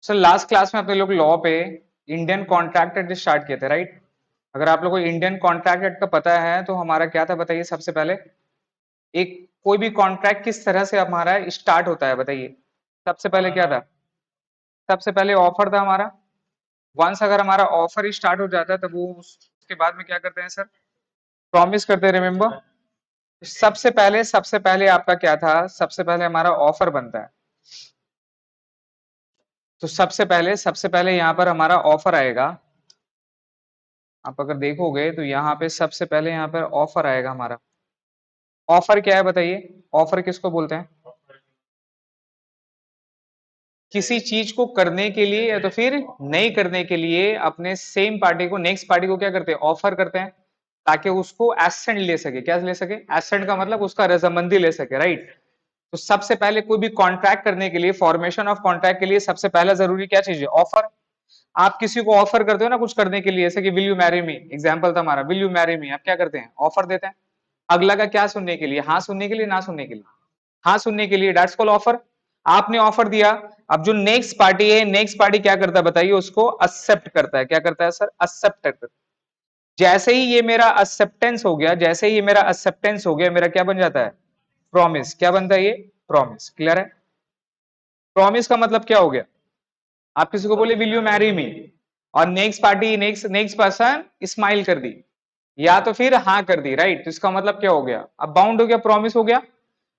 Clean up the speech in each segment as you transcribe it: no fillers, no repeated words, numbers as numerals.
Sir last class में अपने लोग लॉ पे इंडियन कॉन्ट्रैक्ट एक्ट स्टार्ट किए थे, राइट? अगर आप लोगों को इंडियन कॉन्ट्रैक्ट एक्ट का पता है तो हमारा क्या था बताइए। सबसे पहले एक कोई भी कॉन्ट्रैक्ट किस तरह से हमारा स्टार्ट होता है बताइए। सबसे पहले क्या था? सबसे पहले ऑफर था हमारा। वंस अगर हमारा ऑफर स्टार्ट हो जाता है तब वो उसके बाद में क्या करते हैं सर? प्रॉमिस करते हैं, रिमेम्बर। सबसे पहले आपका क्या था? सबसे पहले हमारा ऑफर बनता है। तो सबसे पहले यहाँ पर हमारा ऑफर आएगा। आप अगर देखोगे तो यहाँ पे सबसे पहले यहाँ पर ऑफर आएगा हमारा। ऑफर क्या है बताइए? ऑफर किसको बोलते हैं? किसी चीज को करने के लिए या तो फिर नहीं करने के लिए अपने सेम पार्टी को, नेक्स्ट पार्टी को क्या करते हैं? ऑफर करते हैं, ताकि उसको एसेंट ले सके। क्या ले सके? एसेंट का मतलब उसका रजामंदी ले सके, राइट? तो सबसे पहले कोई भी कॉन्ट्रैक्ट करने के लिए, फॉर्मेशन ऑफ कॉन्ट्रैक्ट के लिए सबसे पहला जरूरी क्या चीज है? ऑफर। आप किसी को ऑफर करते हो ना कुछ करने के लिए, जैसे कि will you marry me, example था हमारा, विल यू मैरी मी। आप क्या करते हैं? ऑफर देते हैं। अगला का क्या सुनने के लिए? हाँ सुनने के लिए, ना सुनने के लिए? हाँ सुनने के लिए, दैट्स कॉल्ड ऑफर। आपने ऑफर दिया। अब जो नेक्स्ट पार्टी है, नेक्स्ट पार्टी क्या करता है बताइए? उसको एक्सेप्ट करता है। क्या करता है सर? एक्सेप्ट करता है। जैसे ही ये मेरा एक्सेप्टेंस हो गया, जैसे ही ये मेरा एक्सेप्टेंस हो गया, मेरा क्या बन जाता है? प्रॉमिस। क्या बनता है ये? प्रॉमिस। क्लियर है? प्रॉमिस का मतलब क्या हो गया? आप किसी को बोले विल यू मैरी मी, और next party, next next person smile कर दी या तो फिर हाँ कर दी, राइट? तो इसका मतलब क्या हो गया? अब बाउंड हो गया, प्रॉमिस हो गया।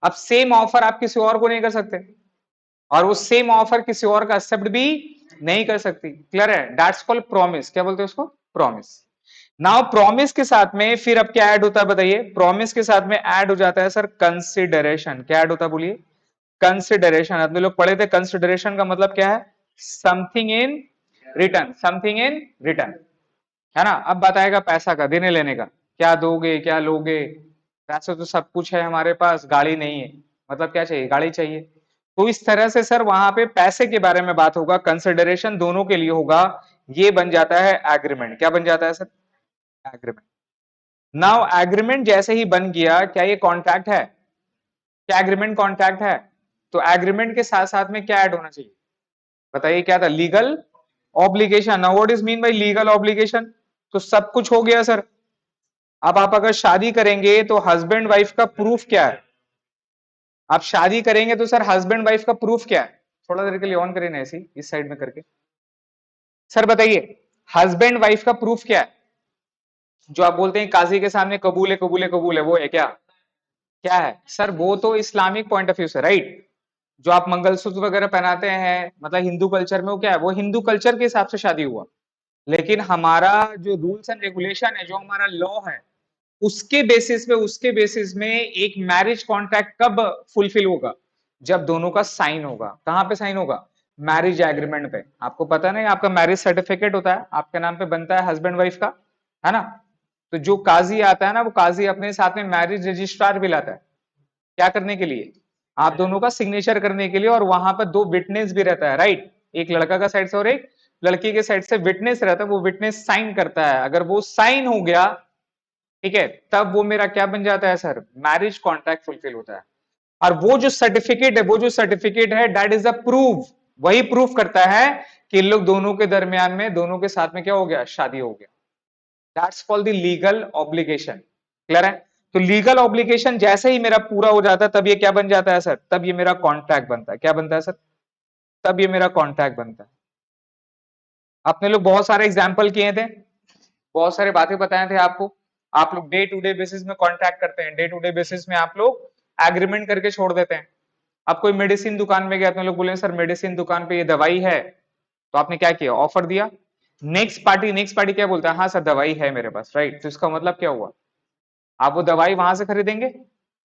अब सेम ऑफर आप किसी और को नहीं कर सकते, और वो सेम ऑफर किसी और का एक्सेप्ट भी नहीं कर सकती। क्लियर है? That's called promise. क्या बोलते हैं उसको? प्रॉमिस। नाउ प्रॉमिस के साथ में फिर अब क्या ऐड होता है बताइए? प्रॉमिस के साथ में ऐड हो जाता है सर कंसिडरेशन। क्या ऐड होता है बोलिए? कंसिडरेशन। अपने लोग पढ़े थे, कंसिडरेशन का मतलब क्या है? Something in return, something in return, है ना? अब बताएगा पैसा का, देने लेने का। क्या दोगे, क्या लोगे? पैसे तो सब कुछ है हमारे पास, गाड़ी नहीं है, मतलब क्या चाहिए? गाड़ी चाहिए। तो इस तरह से सर वहां पे पैसे के बारे में बात होगा, कंसिडरेशन दोनों के लिए होगा। ये बन जाता है एग्रीमेंट। क्या बन जाता है सर? एग्रीमेंट। नाउ एग्रीमेंट जैसे ही बन गया, क्या ये कॉन्ट्रैक्ट है? क्या एग्रीमेंट कॉन्ट्रैक्ट है? तो एग्रीमेंट के साथ साथ में क्या ऐड होना चाहिए बताइए? क्या था? Legal obligation. Now what is mean by legal obligation? तो सब कुछ हो गया सर। अब आप अगर शादी करेंगे तो हस्बैंड वाइफ का प्रूफ क्या है? आप शादी करेंगे तो सर हस्बैंड वाइफ का प्रूफ क्या है? थोड़ा देर के लिए ऑन करें ना ऐसी इस साइड में करके। सर बताइए, हस्बैंड वाइफ का प्रूफ क्या है? जो आप बोलते हैं काजी के सामने कबूल है, कबूल है, कबूल है, वो है क्या? क्या है सर? वो तो इस्लामिक पॉइंट ऑफ व्यू से, राइट? जो आप मंगलसूत्र वगैरह पहनाते हैं, मतलब हिंदू कल्चर में, वो क्या है? वो हिंदू कल्चर के हिसाब से शादी हुआ। लेकिन हमारा जो रूल्स एंड रेगुलेशन है, जो हमारा लॉ है, उसके बेसिस में एक मैरिज कॉन्ट्रैक्ट कब फुलफिल होगा? जब दोनों का साइन होगा। कहां पे साइन होगा? मैरिज एग्रीमेंट पे। आपको पता नहीं, आपका मैरिज सर्टिफिकेट होता है, आपके नाम पे बनता है हस्बैंड वाइफ का, है ना? तो जो काजी आता है ना, वो काजी अपने साथ में मैरिज रजिस्ट्रार भी लाता है। क्या करने के लिए? आप दोनों का सिग्नेचर करने के लिए। और वहां पर दो विटनेस भी रहता है, राइट? एक लड़का का साइड से और एक लड़की के साइड से विटनेस रहता है। वो विटनेस साइन करता है। अगर वो साइन हो गया, ठीक है, तब वो मेरा क्या बन जाता है सर? मैरिज कॉन्ट्रैक्ट फुलफिल होता है। और वो जो सर्टिफिकेट है, वो जो सर्टिफिकेट है, दैट इज अ प्रूफ। वही प्रूफ करता है कि इन लोग दोनों के दरमियान में, दोनों के साथ में क्या हो गया? शादी हो गया। That's called the legal obligation. Clear है? तो लीगल ऑब्लिगेशन जैसे ही मेरा पूरा हो जाता है, तब ये क्या बन जाता है सर? तब ये मेरा कॉन्ट्रैक्ट बनता है। क्या बनता है सर? तब ये मेरा कॉन्ट्रैक्ट बनता है। आपने लोग बहुत सारे एग्जाम्पल किए थे, बहुत सारे बातें बताए थे आपको। आप लोग डे टू डे बेसिस में कॉन्ट्रैक्ट करते हैं, डे टू डे बेसिस में आप लोग एग्रीमेंट करके छोड़ देते हैं। अब कोई मेडिसिन दुकान में गया, अपने लोग बोले सर मेडिसिन दुकान पे ये दवाई है, तो आपने क्या किया? ऑफर दिया। नेक्स्ट पार्टी क्या बोलता है? हाँ सर दवाई है मेरे पास, राइट? तो इसका मतलब क्या हुआ? आप वो दवाई वहां से खरीदेंगे,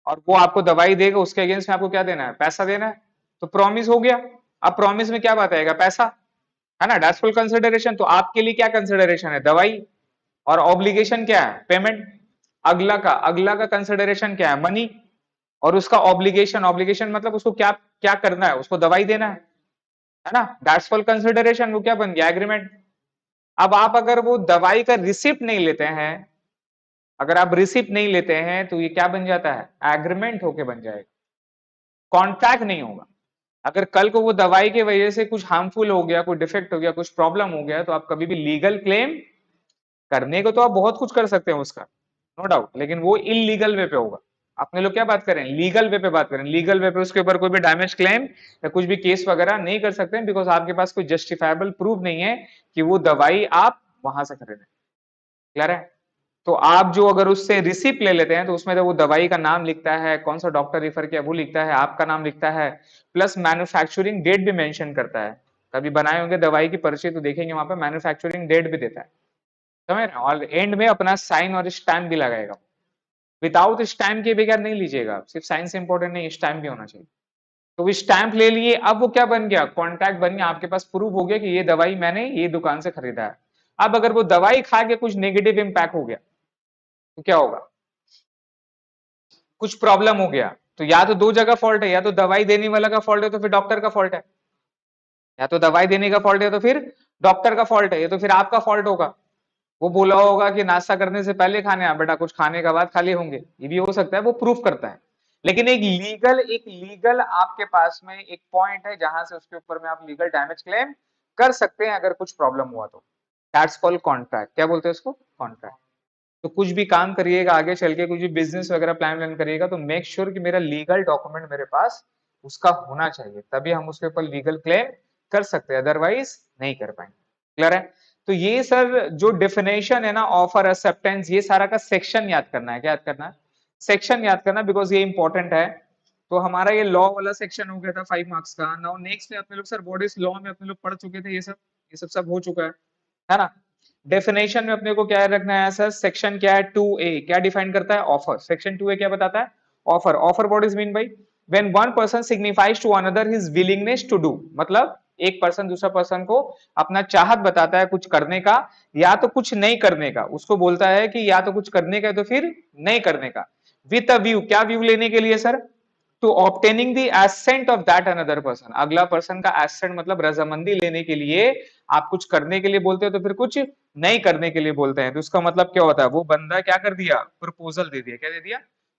और वो आपको दवाई देगा, उसके अगेंस्ट में आपको क्या देना है? पैसा देना है। तो प्रॉमिस हो गया। अब प्रॉमिस में क्या बात आएगा? पैसा, है ना? That's full consideration. तो आपके लिए क्या कंसिडरेशन है? दवाई। और ऑब्लिगेशन क्या है? पेमेंट। अगला का कंसिडरेशन क्या है? मनी। और उसका ऑब्लिगेशन, ऑब्लिगेशन मतलब उसको क्या क्या करना है? उसको दवाई देना है ना? That's full consideration. वो क्या बन गया? एग्रीमेंट। अब आप अगर वो दवाई का रिसिप्ट नहीं लेते हैं, अगर आप रिसिप्ट नहीं लेते हैं, तो ये क्या बन जाता है? एग्रीमेंट होके बन जाएगा, कॉन्ट्रैक्ट नहीं होगा। अगर कल को वो दवाई की वजह से कुछ हार्मफुल हो गया, कोई डिफेक्ट हो गया, कुछ प्रॉब्लम हो गया, तो आप कभी भी लीगल क्लेम करने को तो आप बहुत कुछ कर सकते हैं उसका, नो डाउट, लेकिन वो इलीगल वे पे होगा। अपने लोग क्या बात करें, लीगल वे पे बात करें, लीगल वे पे उसके ऊपर कोई भी डैमेज क्लेम या कुछ भी केस वगैरह नहीं कर सकते हैं, बिकॉज आपके पास कोई जस्टिफाइबल प्रूफ नहीं है कि वो दवाई आप वहां से खरीदें। क्लियर है? तो आप जो अगर उससे रिसिप्ट ले लेते हैं तो उसमें तो वो दवाई का नाम लिखता है, कौन सा डॉक्टर रेफर किया वो लिखता है, आपका नाम लिखता है, प्लस मैन्युफैक्चरिंग डेट भी मेंशन करता है। कभी बनाए होंगे दवाई की पर्ची तो देखेंगे वहां पे मैन्युफैक्चरिंग डेट भी देता है, समझ रहे हैं? और एंड में अपना साइन और स्टैम्प भी लगाएगा। विदाउट स्टैम्प के बगैर नहीं लीजिएगा, सिर्फ साइन से इंपॉर्टेंट नहीं, स्टैम्प भी होना चाहिए। तो वो स्टैम्प ले लिए, अब वो क्या बन गया, कॉन्ट्रैक्ट बन गया, आपके पास प्रूफ हो गया कि ये दवाई मैंने ये दुकान से खरीदा है। अब अगर वो दवाई खा के कुछ नेगेटिव इंपैक्ट हो गया तो क्या होगा, कुछ प्रॉब्लम हो गया, तो या तो दो जगह फॉल्ट है, या तो दवाई देने वाला का फॉल्ट है तो फिर डॉक्टर का फॉल्ट है, या तो दवाई देने का फॉल्ट है तो फिर डॉक्टर का फॉल्ट है, या तो फिर आपका फॉल्ट होगा। वो बोला होगा कि नाश्ता करने से पहले खाने हैं बेटा, कुछ खाने के बाद खाली होंगे, ये भी हो सकता है, वो प्रूफ करता है। लेकिन एक लीगल आपके पास में एक पॉइंट है जहां से उसके ऊपर में आप लीगल डैमेज क्लेम कर सकते हैं अगर कुछ प्रॉब्लम हुआ तो। That's called contract. क्या बोलते हैं उसको, कॉन्ट्रैक्ट। तो कुछ भी काम करिएगा आगे चल के, कुछ भी बिजनेस वगैरह प्लान करिएगा तो मेक श्योर कि मेरा लीगल डॉक्यूमेंट मेरे पास उसका होना चाहिए, तभी हम उसके ऊपर लीगल क्लेम कर सकते हैं, अदरवाइज नहीं कर पाएंगे। क्लियर है? तो ये सर जो डेफिनेशन है ना ऑफर एक्सेप्टेंस, ये सारा का सेक्शन याद करना है। क्या याद करना है, सेक्शन याद करना, बिकॉज ये इंपॉर्टेंट है। तो हमारा ये लॉ वाला सेक्शन हो गया था 5 मार्क्स का। नाउ नेक्स्ट अपने लोग सर व्हाट इज लॉ में अपने लोग पढ़ चुके थे, ये सब हो चुका है ना? डेफिनेशन में अपने को क्या रखना है सर, सेक्शन क्या है 2A, क्या डिफाइन करता है, ऑफर। सेक्शन 2A क्या बताता है, offer. Offer what is mean by, when one person signifies to another his willingness to do, मतलब एक पर्सन दूसरा पर्सन को अपना चाहत बताता है कुछ करने का या तो कुछ नहीं करने का, उसको बोलता है कि या तो कुछ करने का तो फिर नहीं करने का, विथ अ व्यू, क्या व्यू लेने के लिए sir, to obtaining the assent of that another person, अगला पर्सन का एसेंट मतलब रजामंदी लेने के लिए आप कुछ करने के लिए बोलते हो तो फिर कुछ नहीं करने के लिए बोलते हैं। तो उसका मतलब क्या होता है, वो बंदा क्या कर दिया, प्रपोजल दे दिया। क्या दे दिया,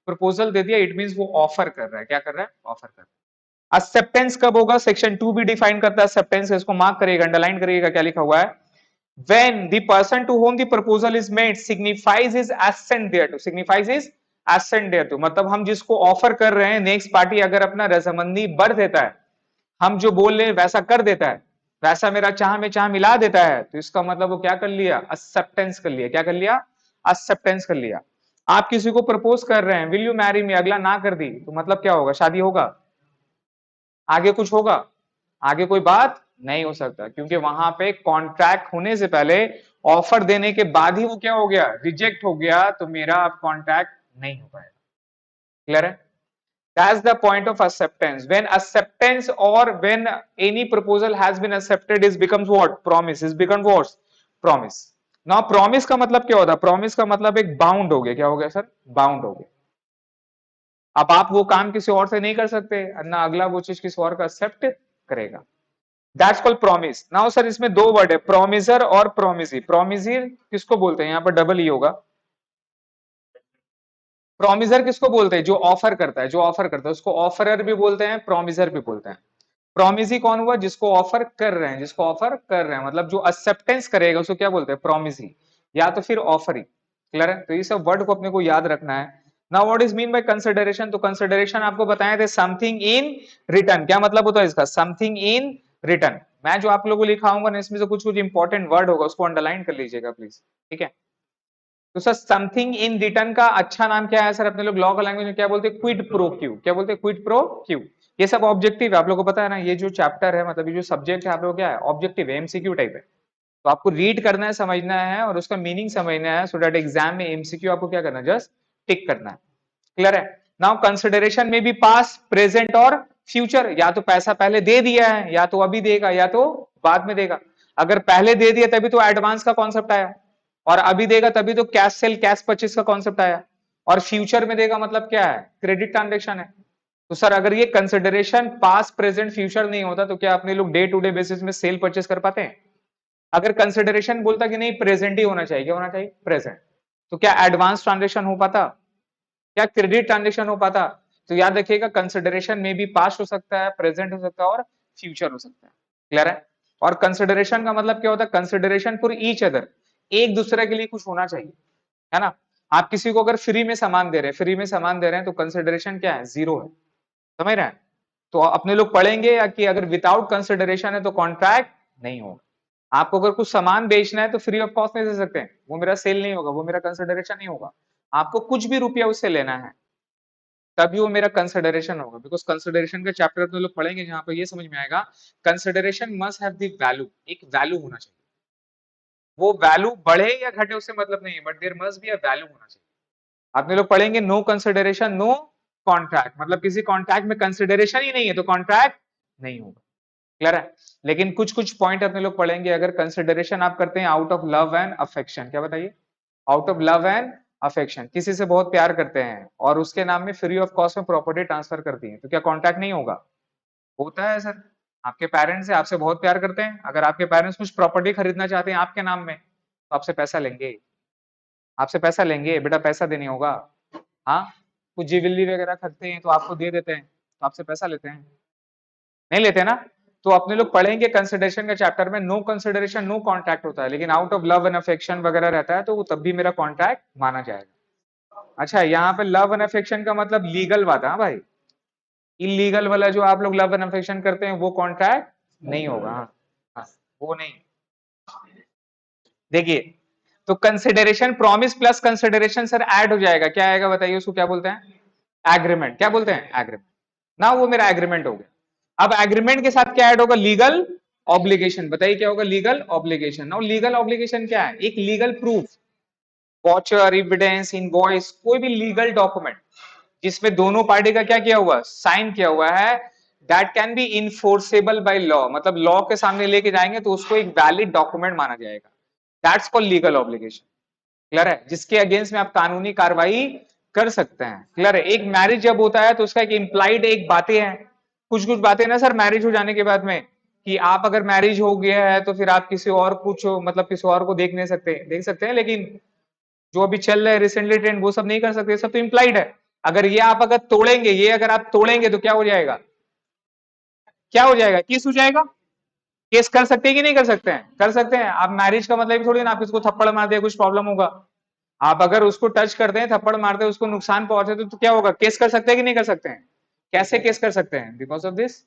प्रपोजल दे दिया। इट मींस वो ऑफर कर रहा है, क्या कर रहा है, ऑफर कर रहा है। एक्सेप्टेंस कब होगा, सेक्शन 2 भी डिफाइन करता है एक्सेप्टेंस, इसको मार्क करिएगा, अंडरलाइन करिएगा, क्या लिखा हुआ है, when the person to whom the proposal is made signifies his assent thereto, signifies his assent thereto, मतलब हम जिसको ऑफर कर रहे हैं, नेक्स्ट पार्टी अगर अपना रजामंदी भर देता है, हम जो बोल रहे हैं वैसा कर देता है, वैसा मेरा चाह में चाह मिला देता है, तो इसका मतलब वो क्या कर लिया, एक्सेप्टेंस कर लिया। क्या कर लिया, एक्सेप्टेंस कर लिया। आप किसी को प्रपोज कर रहे हैं, विल यू मैरी मी, अगला ना कर दी तो मतलब क्या होगा, शादी होगा, आगे कुछ होगा, आगे कोई बात नहीं हो सकता, क्योंकि वहां पे कॉन्ट्रैक्ट होने से पहले, ऑफर देने के बाद ही वो क्या हो गया, रिजेक्ट हो गया, तो मेरा अब कॉन्ट्रैक्ट नहीं हो पाएगा। क्लियर है? That's the point of acceptance. When acceptance or when any proposal has been accepted, is becomes what? Promise. Is become what? Promise. Now promise का मतलब क्या होता है? Promise का मतलब एक बाउंड हो गया। क्या हो गया सर? बाउंड हो गया। अब आप वो काम किसी और से नहीं कर सकते, ना अगला वो चीज किसी और का एक्सेप्ट करेगा। That's called promise. Now sir इसमें दो वर्ड है, प्रोमिसर और प्रोमिसी। प्रोमिसी किसको बोलते हैं, यहाँ पर डबल ई होगा। प्रोमिसर किसको बोलते हैं, जो ऑफर करता है, जो ऑफर करता है उसको ऑफरर भी बोलते हैं, प्रोमिसर भी बोलते हैं। प्रोमिसी कौन हुआ, जिसको ऑफर कर रहे हैं, जिसको ऑफर कर रहे हैं, मतलब जो एक्सेप्टेंस करेगा उसको क्या बोलते हैं, प्रोमिसी, या तो फिर ऑफरी। क्लियर है? तो ये सब वर्ड को अपने को याद रखना है। Now what is mean by consideration, तो कंसिडरेशन आपको बताए थे समथिंग इन रिटर्न। क्या मतलब होता है इसका, समथिंग इन रिटर्न। मैं जो आप लोगों को लिखाऊंगा ना, इसमें से कुछ कुछ इंपॉर्टेंट वर्ड होगा, उसको अंडरलाइन कर लीजिएगा प्लीज। ठीक है? तो सर समथिंग इन रिटर्न का अच्छा नाम क्या है सर, अपने लोग लॉ का लैंग्वेज में क्या बोलते हैं, क्विड प्रो क्यू। क्या बोलते हैं, क्विड प्रो क्यू। ये सब ऑब्जेक्टिव है, आप लोगों को पता है ना, ये जो चैप्टर है, मतलब ये जो सब्जेक्ट है आप लोग क्या है, ऑब्जेक्टिव है, एमसीक्यू टाइप है। तो आपको रीड करना है, समझना है और उसका मीनिंग समझना है, सो दैट एग्जाम में एमसीक्यू आपको क्या करना है, जस्ट टिक करना है। क्लियर है? नाउ कंसिडरेशन में भी पास, प्रेजेंट और फ्यूचर। या तो पैसा पहले दे दिया है, या तो अभी देगा, या तो बाद में देगा। अगर पहले दे दिया तभी तो एडवांस का कॉन्सेप्ट आया, और अभी देगा तभी तो कैश सेल कैश परचेस का कॉन्सेप्ट आया, और फ्यूचर में देगा मतलब क्या है, क्रेडिट ट्रांजेक्शन है। तो सर अगर ये कंसिडरेशन पास प्रेजेंट फ्यूचर नहीं होता तो क्या अपने लोग डे टू डे बेसिस में सेल परचेस कर पाते हैं? अगर कंसिडरेशन बोलता कि नहीं प्रेजेंट ही होना चाहिए, क्या होना चाहिए, प्रेजेंट, तो क्या एडवांस ट्रांजेक्शन हो पाता, क्या क्रेडिट ट्रांजेक्शन हो पाता? तो याद रखिएगा कंसिडरेशन में भी पास्ट हो सकता है, प्रेजेंट हो सकता है और फ्यूचर हो सकता है। क्लियर है? और कंसिडरेशन का मतलब क्या होता है? कंसिडरेशन फॉर ईच अदर, एक दूसरे के लिए कुछ होना चाहिए, है ना? आप किसी को अगर फ्री में सामान दे रहे हैं, फ्री में सामान दे रहे हैं तो कंसिडरेशन क्या है? जीरो है। समझ रहे हैं? तो अपने लोग पढ़ेंगे या कि अगर विदाउट कंसिडरेशन है तो कॉन्ट्रैक्ट नहीं होगा। आपको अगर कुछ सामान बेचना है तो फ्री ऑफ कॉस्ट नहीं दे सकते, वो मेरा सेल नहीं होगा, वो मेरा कंसिडरेशन नहीं होगा। आपको कुछ भी रुपया उससे लेना है तभी वो मेरा कंसिडरेशन होगा, बिकॉज कंसिडरेशन का चैप्टर तो लोग पढ़ेंगे जहां पर ये समझ में आएगा consideration must have the value, एक वैल्यू होना चाहिए। वो वैल्यू बढ़े या घटे उससे मतलब नहीं है, but there must be a value होना चाहिए। आपने लोग पढ़ेंगे नो कंसिडरेशन नो कॉन्ट्रैक्ट, मतलब किसी कॉन्ट्रैक्ट में कंसिडरेशन ही नहीं है तो कॉन्ट्रैक्ट नहीं होगा। क्लियर है? लेकिन कुछ कुछ पॉइंट अपने लोग पढ़ेंगे, अगर कंसिडरेशन आप करते हैं out of love and affection, क्या बताइए? Out of love and affection, किसी से बहुत प्यार करते हैं और उसके नाम में फ्री ऑफ कॉस्ट में प्रॉपर्टी ट्रांसफर कर दी है, तो क्या कॉन्ट्रैक्ट नहीं होगा? होता है सर। आपके पेरेंट्स से आपसे बहुत प्यार करते हैं, अगर आपके पेरेंट्स कुछ प्रॉपर्टी खरीदना चाहते हैं आपके नाम में तो आपसे पैसा लेंगे, आपसे पैसा लेंगे, बेटा पैसा देने होगा। हाँ, कुछ ज्वेलरी वगैरह खरीदते हैं तो आपको दे देते हैं, तो आपसे पैसा लेते हैं, नहीं लेते ना? तो अपने लोग पढ़ेंगे कंसिडरेशन के चैप्टर में नो कंसिडरेशन नो कॉन्ट्रैक्ट होता है, लेकिन out of love and affection वगैरह रहता है तो वो तब भी मेरा कॉन्ट्रैक्ट माना जाएगा। अच्छा, यहाँ पे लव एंड अफेक्शन का मतलब लीगल बात है, हाँ भाई। इलीगल वाला जो आप लोग लव एंड अफेक्शन करते हैं वो कॉन्ट्रैक्ट नहीं होगा। हाँ, हाँ, वो नहीं। देखिए, तो consideration promise plus consideration sir add हो जाएगा, क्या आएगा बताइए? उसको क्या बोलते हैं? एग्रीमेंट। क्या बोलते हैं? एग्रीमेंट। ना वो मेरा एग्रीमेंट हो गया। अब एग्रीमेंट के साथ क्या ऐड होगा? Legal obligation. बताइए क्या होगा? Legal obligation. और लीगल ऑब्लिगेशन क्या है? एक legal proof, watcher, evidence, invoice, कोई भी लीगल डॉक्यूमेंट जिसमें दोनों पार्टी का क्या किया हुआ? साइन किया हुआ है, that can be enforceable by law, मतलब लॉ के सामने लेके जाएंगे तो उसको एक वैलिड डॉक्यूमेंट माना जाएगा, that's called legal obligation. Clear है? जिसके अगेंस्ट में आप कानूनी कार्रवाई कर सकते हैं। क्लियर है? एक मैरिज जब होता है तो उसका एक इंप्लाइड एक बातें हैं, कुछ कुछ बातें ना सर मैरिज हो जाने के बाद में, कि आप अगर मैरिज हो गया है तो फिर आप किसी और कुछ मतलब किसी और को देख नहीं सकते, देख सकते हैं लेकिन जो अभी चल रहा है रिसेंटली ट्रेंड वो सब नहीं कर सकते, सब तो इंप्लाइड है। अगर ये आप अगर तोड़ेंगे, ये अगर आप तोड़ेंगे तो क्या हो जाएगा? क्या हो जाएगा? केस हो जाएगा। केस कर सकते हैं कि नहीं कर सकते हैं? कर सकते हैं। आप मैरिज का मतलब थोड़ी ना आप किसको थप्पड़ मार दिया कुछ प्रॉब्लम होगा। आप अगर उसको टच करते हैं, थप्पड़ मारते हैं, उसको नुकसान पहुंचाते तो क्या होगा? केस कर सकते हैं कि नहीं कर सकते हैं? कैसे केस कर सकते हैं? Because of this.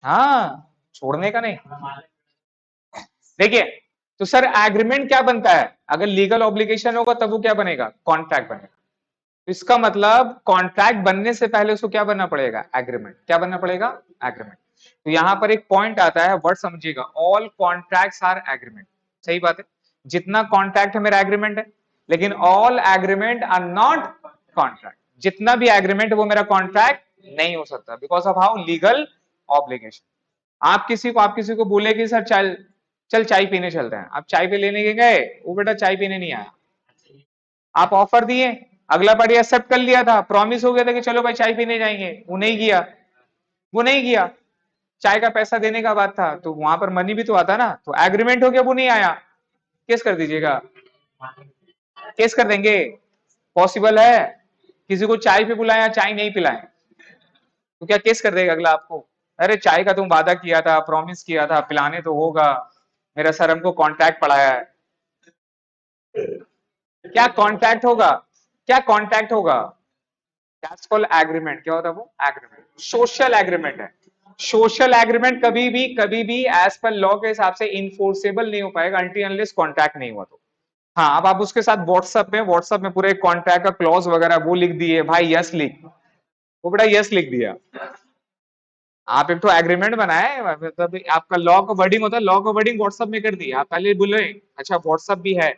हाँ, छोड़ने का नहीं। देखिए, तो सर एग्रीमेंट क्या बनता है? अगर लीगल ऑब्लिगेशन होगा तब वो क्या बनेगा? कॉन्ट्रैक्ट बनेगा। तो इसका मतलब कॉन्ट्रैक्ट बनने से पहले उसको क्या बनना पड़ेगा? एग्रीमेंट। क्या बनना पड़ेगा? एग्रीमेंट। तो यहां पर एक पॉइंट आता है, वर्ड समझिएगा, ऑल कॉन्ट्रैक्ट्स आर एग्रीमेंट। सही बात है, जितना कॉन्ट्रैक्ट है मेरा एग्रीमेंट है, लेकिन all agreement are not contract. जितना भी एग्रीमेंट है वो मेरा कॉन्ट्रैक्ट नहीं हो सकता, because of how legal obligation. आप किसी को बोले कि सर चल चल चाय पीने चलते हैं, आप चाय पे लेने के गए, वो बेटा चाय पीने नहीं आया। आप ऑफर दिए, अगला पार्टी एक्सेप्ट कर लिया था, प्रॉमिस हो गया था कि चलो भाई चाय पीने जाएंगे, वो नहीं किया, वो नहीं किया। चाय का पैसा देने का बात था तो वहां पर मनी भी तो आता ना, तो एग्रीमेंट हो गया, वो नहीं आया, केस कर दीजिएगा। केस कर देंगे। पॉसिबल है? किसी को चाय पे बुलाया, चाय नहीं पिलाए, तो क्या केस कर देगा अगला आपको? अरे चाय का तुम वादा किया था, प्रॉमिस किया था, पिलाने तो होगा, मेरा सर हमको कॉन्ट्रैक्ट पढ़ाया है। क्या कॉन्ट्रैक्ट होगा? क्या कॉन्ट्रैक्ट होगा? That's called agreement. क्या होता है वो? एग्रीमेंट। सोशल एग्रीमेंट है। सोशल एग्रीमेंट कभी भी एज पर लॉ के हिसाब से इनफोर्सेबल नहीं हो पाएगा अनटिल अनलेस कॉन्ट्रैक्ट नहीं हुआ तो। हाँ, अब आप उसके साथ व्हाट्सएप में पूरे कॉन्ट्रैक्ट का क्लॉज वगैरह वो लिख दिए, भाई यस लिख, वो बड़ा यस लिख दिया। आप एक तो एग्रीमेंट बनाए, मतलब आपका लॉ का वर्डिंग होता है, लॉ का वर्डिंग व्हाट्सएप में कर दिया, आप पहले बोले अच्छा व्हाट्सएप भी है,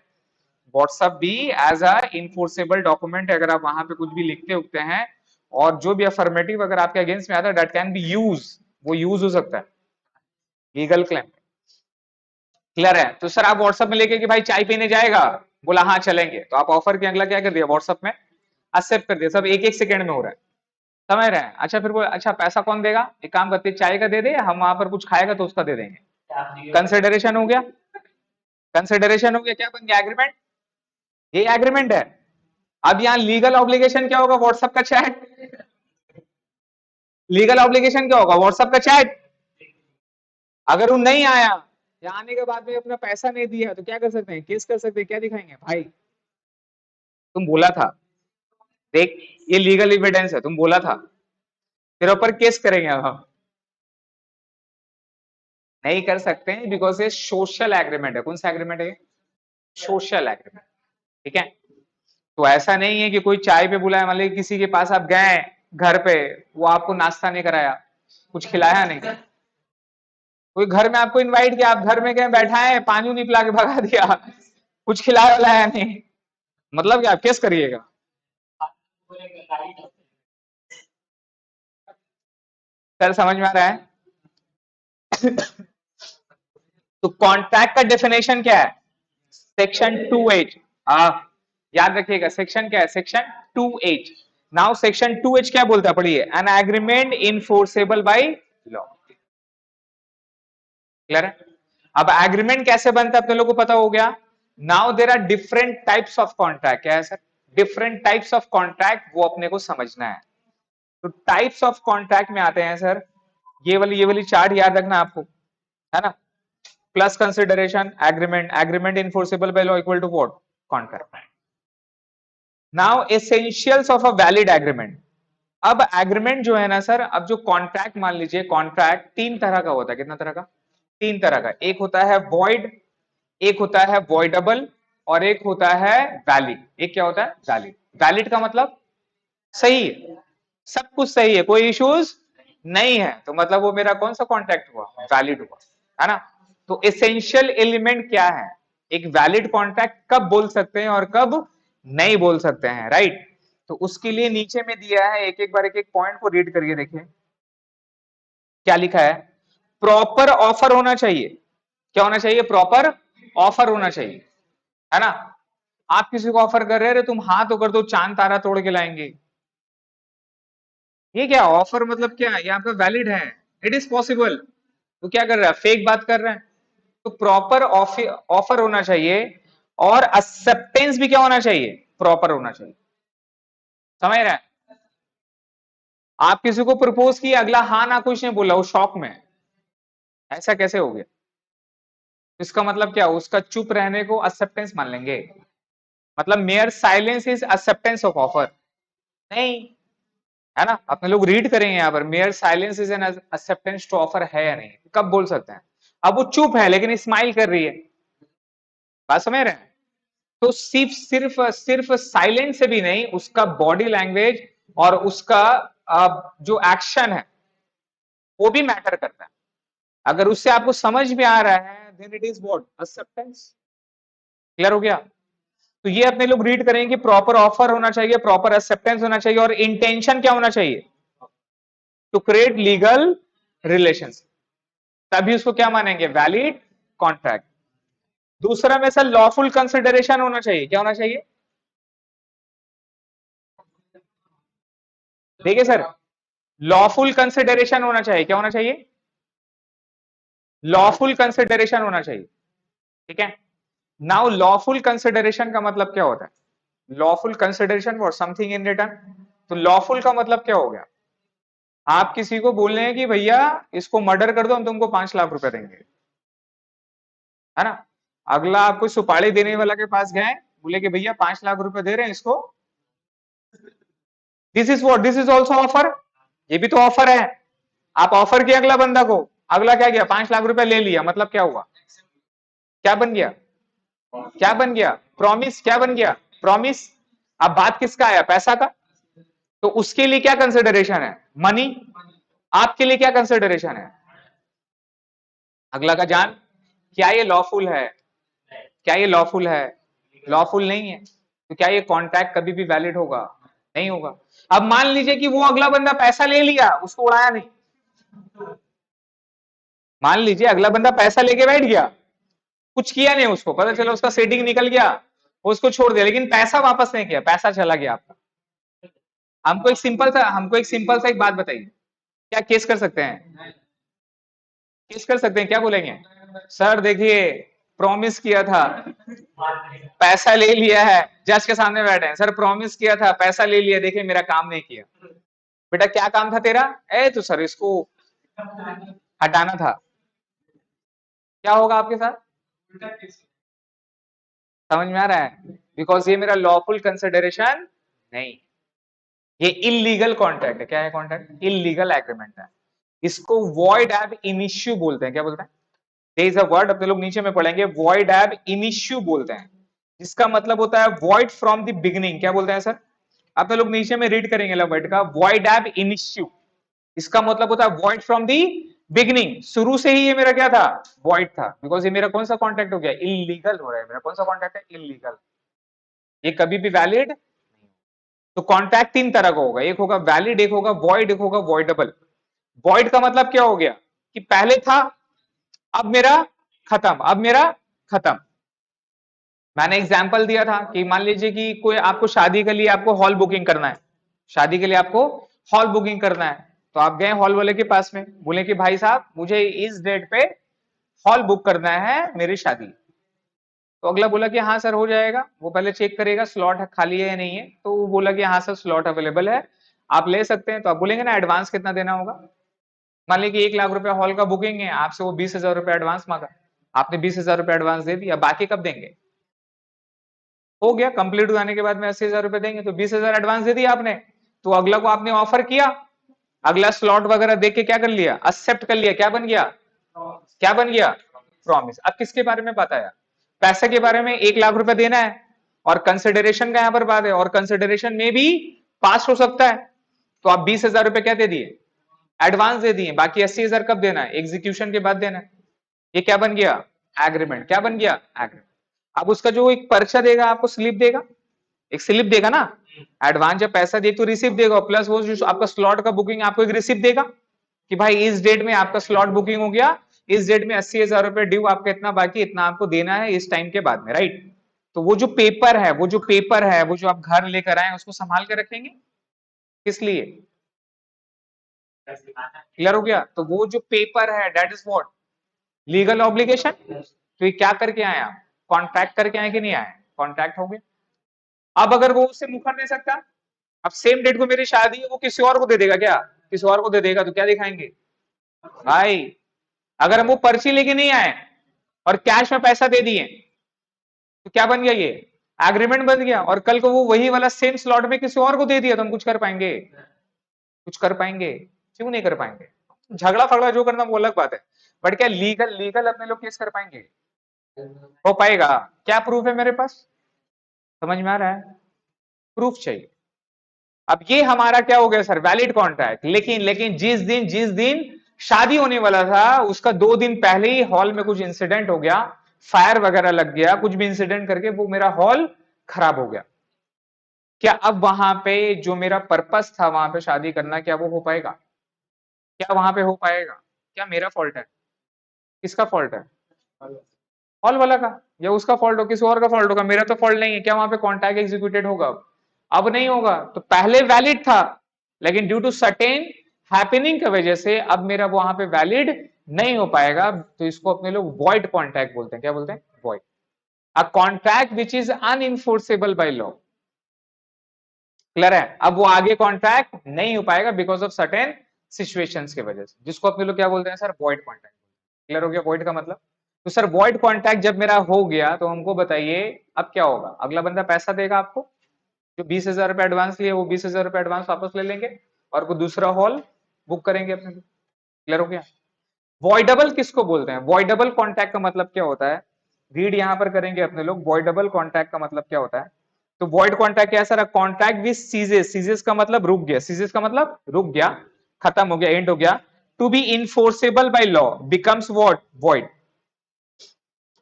व्हाट्सएप भी एज अ इनफोर्सेबल डॉक्यूमेंट है, अगर आप वहां पे कुछ भी लिखते उखते हैं और जो भी अफर्मेटिव अगर आपके अगेंस्ट में आता है दैट कैन बी यूज, वो यूज हो सकता है लीगल क्लेम। क्लियर है? तो सर आप व्हाट्सएप में लेके कि भाई चाय पीने जाएगा, बोला हाँ चलेंगे, तो आप ऑफर के अगला क्या कर दिया? व्हाट्सएप में एक्सेप्ट कर दिया, सब एक एक सेकंड में हो रहा है। समझ रहे हैं? अच्छा फिर वो अच्छा पैसा कौन देगा? एक काम करते चाय का दे दे, हम वहां पर कुछ खाएगा तो उसका दे देंगे। कंसिडरेशन हो गया। कंसिडरेशन हो गया, क्या बन गया? एग्रीमेंट। ये एग्रीमेंट है। अब यहाँ लीगल ऑब्लिगेशन क्या होगा? व्हाट्सएप का चैट। लीगल ऑब्लिगेशन क्या होगा? व्हाट्सएप का चैट। अगर वो नहीं आया या आने के बाद में अपना पैसा नहीं दिया तो क्या कर सकते हैं? केस कर सकते हैं। क्या दिखाएंगे? भाई तुम बोला था, देख ये लीगल एविडेंस है, तुम बोला था, तेरे ऊपर केस करेंगे। अब हम नहीं कर सकते हैं बिकॉज ये सोशल एग्रीमेंट है। कौन सा एग्रीमेंट है? Social agreement. ठीक है, तो ऐसा नहीं है कि कोई चाय पे बुलाया, मान लीजिए किसी के पास आप गए घर पे, वो आपको नाश्ता नहीं कराया, कुछ खिलाया नहीं, कोई घर में आपको इनवाइट किया, आप घर में गए बैठा है, पानी नहीं पिला के भगा दिया, कुछ खिलाया लाया नहीं, मतलब क्या आप केस करिएगा? सर समझ में आ रहा है? तो कॉन्ट्रैक्ट का डेफिनेशन क्या है? Section 2H। याद रखिएगा सेक्शन क्या है? Section 2H। Now section 2H क्या बोलता है? पढ़िए, an agreement enforceable by law. Clear है? अब एग्रीमेंट कैसे बनता है अपने लोगों को पता हो गया। Now there are different types of contract. क्या है sir? Different types of contract, वो अपने को समझना है। तो टाइप्स ऑफ कॉन्ट्रैक्ट में आते हैं सर, ये वाली चार्ट याद रखना आपको, है ना? Plus consideration, agreement, agreement enforceable by law equal to what? Contract. Now essentials of a valid agreement. अब एग्रीमेंट जो है ना सर, अब जो कॉन्ट्रैक्ट, मान लीजिए कॉन्ट्रैक्ट तीन तरह का होता है। कितना तरह का? तीन तरह का। एक होता है वॉइड, एक होता है वॉइडेबल, और एक होता है वैलिड। एक क्या होता है? वैलिड। वैलिड का मतलब सही है, सब कुछ सही है, कोई इश्यूज नहीं है, तो मतलब वो मेरा कौन सा कॉन्ट्रैक्ट हुआ? वैलिड हुआ, है ना? तो एसेंशियल एलिमेंट क्या है? एक वैलिड कॉन्ट्रैक्ट कब बोल सकते हैं और कब नहीं बोल सकते हैं, राइट? तो उसके लिए नीचे में दिया है, एक एक बार एक एक पॉइंट को रीड करिए, देखिए क्या लिखा है। प्रॉपर ऑफर होना चाहिए। क्या होना चाहिए? प्रॉपर ऑफर होना चाहिए, है ना? आप किसी को ऑफर कर रहे हैं, तुम हाँ तो कर दो, चांद तारा तोड़ के लाएंगे, ये क्या ऑफर? मतलब क्या ये आपका वैलिड है, इट इज पॉसिबल। तो क्या कर रहा है? फेक बात कर रहा है। तो प्रॉपर ऑफर होना चाहिए, और एक्सेप्टेंस भी क्या होना चाहिए? प्रॉपर होना चाहिए। समझ रहे हैं? आप किसी को प्रपोज किया, अगला हाँ ना कुछ नहीं बोला, वो शॉक में है। ऐसा कैसे हो गया? इसका मतलब क्या? उसका चुप रहने को एक्सेप्टेंस मान लेंगे? मतलब mere silence is acceptance of offer? नहीं, है ना? अपने लोग रीड करेंगे यहाँ पर, mere silence is an acceptance to offer, है या नहीं? कब बोल सकते हैं? अब वो चुप है लेकिन स्माइल कर रही है, बात समझ रहे हैं? तो सिर्फ सिर्फ सिर्फ साइलेंस से भी नहीं, उसका बॉडी लैंग्वेज और उसका जो एक्शन है वो भी मैटर करता है। अगर उससे आपको समझ में आ रहा है, then it is what? Acceptance. Clear हो गया? तो ये अपने लोग रीड करेंगे, प्रॉपर ऑफर होना चाहिए, प्रॉपर एक्सेप्टेंस होना चाहिए, और इंटेंशन क्या होना चाहिए? To create legal relations. तभी उसको क्या मानेंगे? Valid contract. दूसरा में सर लॉफुल कंसिडरेशन होना चाहिए। क्या होना चाहिए? देखिए सर, लॉफुल कंसिडरेशन होना चाहिए। क्या होना चाहिए? लॉफुल कंसिडरेशन होना चाहिए। ठीक है, नाउ लॉफुल कंसिडरेशन का मतलब क्या होता है? Lawful consideration for something in return. तो लॉफुल का मतलब क्या हो गया? आप किसी को बोल रहे हैं कि भैया इसको मर्डर कर दो, हम तुमको 5 लाख रुपए देंगे, है ना? अगला आपको सुपारी देने वाला के पास गए, बोले कि भैया 5 लाख रुपए दे रहे हैं इसको, this is what? This is also offer. ये भी तो ऑफर है। आप ऑफर किया अगला बंदा को, अगला क्या किया? 5 लाख रुपए ले लिया, मतलब क्या हुआ? क्या बन गया? क्या बन गया? प्रॉमिस। क्या बन गया? प्रॉमिस। अब बात किसका आया? पैसा का। तो उसके लिए क्या कंसिडरेशन है? मनी। आपके लिए क्या कंसिडरेशन है? अगला का जान। क्या ये लॉफुल है? क्या ये लॉफुल है? लॉफुल नहीं है। तो क्या ये कॉन्ट्रैक्ट कभी भी वैलिड होगा? नहीं होगा। अब मान लीजिए कि वो अगला बंदा पैसा ले लिया, उसको उड़ाया नहीं। मान लीजिए अगला बंदा पैसा लेके बैठ गया, कुछ किया नहीं, उसको पता चला उसका सेटिंग निकल गया, उसको छोड़ दिया, लेकिन पैसा वापस नहीं किया, पैसा चला गया आपका। हमको एक सिंपल सा एक बात बताइए, क्या केस कर सकते हैं? केस कर सकते हैं, क्या बोलेंगे? सर देखिए, प्रॉमिस किया था, पैसा ले लिया है, जज के सामने बैठे हैं, सर प्रॉमिस किया था, पैसा ले लिया, देखिए मेरा काम नहीं किया। बेटा क्या काम था तेरा? ए तो सर इसको हटाना था। क्या होगा आपके साथ? समझ में आ रहा है? बिकॉज ये मेरा लॉफुल कंसिडरेशन नहीं, ये इलीगल कॉन्ट्रैक्ट है। क्या है कॉन्ट्रैक्ट? इलीगल एग्रीमेंट है। इसको वॉइड एब इनिशियो बोलते हैं। क्या बोलते हैं? देयर इज अ वर्ड अपने लोग नीचे में पढ़ेंगे, वॉइड एब इनिशियो बोलते हैं, जिसका मतलब होता है वॉइड फ्रॉम द बिगिनिंग। क्या बोलते हैं सर? अपने लोग नीचे में रीड करेंगे वर्ड का, वॉइड एब इनिशियो, इसका मतलब होता है वॉइड फ्रॉम दी बिगिनिंग, शुरू से ही ये मेरा क्या था? वॉइड था, बिकॉज ये मेरा कौन सा कॉन्ट्रैक्ट हो गया? इलीगल हो रहा है। मेरा कौन सा कॉन्ट्रैक्ट है? इलीगल। ये कभी भी वैलिड। तो कॉन्ट्रैक्ट तीन तरह का होगा, एक होगा वैलिड, एक होगा वॉइड, एक होगा वॉइडेबल। वॉइड का मतलब क्या हो गया? कि पहले था, अब मेरा खत्म, अब मेरा खत्म। मैंने एग्जाम्पल दिया था कि मान लीजिए कि कोई आपको शादी के लिए आपको हॉल बुकिंग करना है, शादी के लिए आपको हॉल बुकिंग करना है, तो आप गए हॉल वाले के पास में, बोले कि भाई साहब मुझे इस डेट पे हॉल बुक करना है मेरी शादी। तो अगला बोला कि हाँ सर हो जाएगा। वो पहले चेक करेगा स्लॉट है खाली है या नहीं है, तो वो बोला कि हाँ सर स्लॉट अवेलेबल है, आप ले सकते हैं। तो आप बोलेंगे ना एडवांस कितना देना होगा? मान लीजिए कि 1 लाख रुपया हॉल का बुकिंग है, आपसे वो 20,000 रुपया एडवांस मांगा, आपने 20,000 रुपया एडवांस दे दिया, बाकी कब देंगे? हो गया कंप्लीट हो जाने के बाद में 80,000 रुपए देंगे, तो 20,000 एडवांस दे दिया आपने। तो अगला को आपने ऑफर किया, अगला स्लॉट वगैरह देख के क्या कर लिया? एक्सेप्ट कर लिया। क्या बन गया? क्या बन गया? प्रॉमिस। अब किसके बारे में बताया? पैसे के बारे में। 1 लाख रुपए देना है और कंसिडरेशन का यहां पर बात है, और कंसिडरेशन में भी पास हो सकता है। तो आप 20,000 रुपए क्या दे दिए? एडवांस दे दिए, बाकी 80,000 कब देना है? एग्जीक्यूशन के बाद देना है। ये क्या बन गया? एग्रीमेंट। क्या बन गया? एग्रीमेंट। अब उसका जो एक पर्चा देगा आपको, स्लिप देगा, एक स्लिप देगा ना, एडवांस जब पैसा दे तो रिसिप्ट देगा, प्लस वो जो आपका स्लॉट का बुकिंग आपको एक रिसिप्ट देगा कि भाई इस डेट में आपका स्लॉट बुकिंग हो गया, इस डेट में 80,000 रुपए ड्यू, आपका इतना बाकी, इतना आपको देना है इस टाइम के बाद में, राइट? तो वो जो पेपर है, वो जो पेपर है, वो जो आप घर लेकर आए उसको संभाल के रखेंगे, किस लिए? क्लियर हो गया? तो वो जो पेपर है that is what? Legal obligation. तो ये क्या करके आए आप? कॉन्ट्रैक्ट करके आए कि नहीं आए? कॉन्ट्रैक्ट हो गया। अब अगर वो उससे मुकर नहीं सकता, अब सेम डेट को मेरी शादी है, वो किसी और को दे देगा क्या? किसी और को दे देगा तो क्या दिखाएंगे भाई? अगर हम वो पर्ची लेके नहीं आए और कैश में पैसा दे दिए, तो क्या बन गया? ये एग्रीमेंट बन गया। और कल को वो वही वाला सेम स्लॉट में किसी और को दे दिया, तो हम कुछ कर पाएंगे? कुछ कर पाएंगे? क्यों नहीं कर पाएंगे? झगड़ा फगड़ा जो करना वो अलग बात है, बट क्या लीगल लीगल अपने लोग केस कर पाएंगे? हो पाएगा? क्या प्रूफ है मेरे पास? समझ में आ रहा है? प्रूफ चाहिए। अब ये हमारा क्या हो गया सर? Valid contract. लेकिन लेकिन जिस दिन शादी होने वाला था, उसका 2 दिन पहले ही हॉल में कुछ इंसिडेंट हो गया, फायर वगैरह लग गया, कुछ भी इंसिडेंट करके वो मेरा हॉल खराब हो गया। क्या अब वहां पे जो मेरा पर्पस था वहां पे शादी करना, क्या वो हो पाएगा? क्या वहां पे हो पाएगा? क्या मेरा फॉल्ट है? किसका फॉल्ट है? हॉल वाला का, या उसका फॉल्ट हो, किसी और का फॉल्ट होगा, मेरा तो फॉल्ट नहीं है। क्या वहां पे कॉन्ट्रैक्ट एग्जीक्यूटेड होगा? अब नहीं होगा। तो पहले वैलिड था, लेकिन ड्यू टू सर्टेन हैपनिंग की वजह से अब मेरा वहां पे वैलिड नहीं हो पाएगा। तो इसको अपने लोग वॉइड कॉन्ट्रैक्ट बोलते हैं। क्या बोलते हैं? Void. A contract which is unenforceable by law. Clear है? अब वो आगे कॉन्ट्रैक्ट नहीं हो पाएगा बिकॉज ऑफ सर्टेन सिचुएशंस की वजह से, जिसको अपने लोग क्या बोलते हैं सर? Void contract. क्लियर हो गया वॉइड का मतलब? तो सर वॉइड कॉन्ट्रैक्ट जब मेरा हो गया, तो हमको बताइए अब क्या होगा? अगला बंदा पैसा देगा आपको, जो 20,000 रुपए एडवांस लिए, वो 20,000 रुपए एडवांस वापस ले लेंगे और कोई दूसरा हॉल बुक करेंगे अपने। क्लियर हो गया? वॉइडेबल किसको बोलते हैं? वॉइडेबल कॉन्ट्रैक्ट का मतलब क्या होता है? रीड यहां पर करेंगे अपने लोग, वॉइडेबल कॉन्ट्रैक्ट का मतलब क्या होता है? तो वॉइड कॉन्ट्रैक्ट क्या है sir? Contract with ceases. Ceases का मतलब रुक गया, सीजेस का मतलब रुक गया, खत्म हो गया, एंड हो गया। To be enforceable by law becomes what? Void.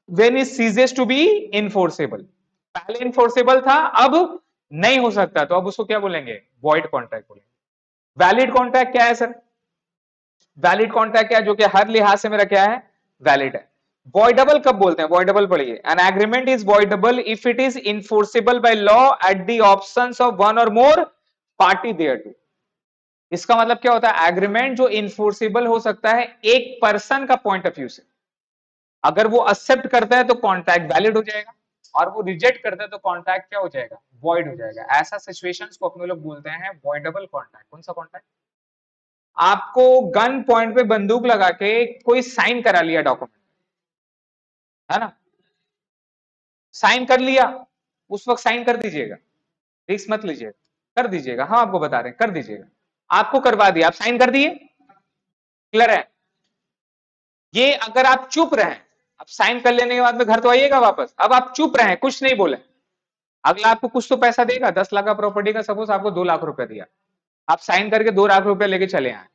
When it ceases to be enforceable. पहले इनफोर्सेबल था, अब नहीं हो सकता, तो अब उसको क्या बोलेंगे? वॉइड कॉन्ट्रैक्ट बोलेंगे। वैलिड कॉन्ट्रैक्ट क्या है सर? वैलिड कॉन्ट्रैक्ट क्या है? जो कि हर लिहाज से मेरा क्या है? वैलिड है। वॉइडेबल कब बोलते हैं? वॉइडेबल पढ़िए, an agreement is voidable if it is enforceable by law at the options of one or more party there to. इसका मतलब क्या होता है? एग्रीमेंट जो इनफोर्सेबल हो सकता है एक पर्सन का पॉइंट ऑफ व्यू से। अगर वो एक्सेप्ट करता है तो कॉन्ट्रैक्ट वैलिड हो जाएगा, और वो रिजेक्ट करता है तो कॉन्ट्रैक्ट क्या हो जाएगा, वॉइड हो जाएगा। ऐसा सिचुएशंस को अपने लोग बोलते हैं वॉइडेबल कॉन्ट्रैक्ट। कौन सा कॉन्ट्रैक्ट? आपको गन पॉइंट पे बंदूक लगा के कोई साइन करा लिया डॉक्यूमेंट, है ना, साइन कर लिया, उस वक्त साइन कर दीजिएगा, रिस्क मत लीजिएगा, कर दीजिएगा, हाँ आपको बता रहे हैं कर दीजिएगा। आपको करवा दिया, आप साइन कर दिए, क्लियर है। ये अगर आप चुप रहे, अब साइन कर लेने के बाद में घर तो आइएगा वापस, अब आप चुप रहे कुछ नहीं बोले, अगला आपको कुछ तो पैसा देगा, 10 लाख का प्रॉपर्टी का, सपोज आपको 2 लाख रुपया दिया, आप साइन करके 2 लाख रुपया लेके चले आए,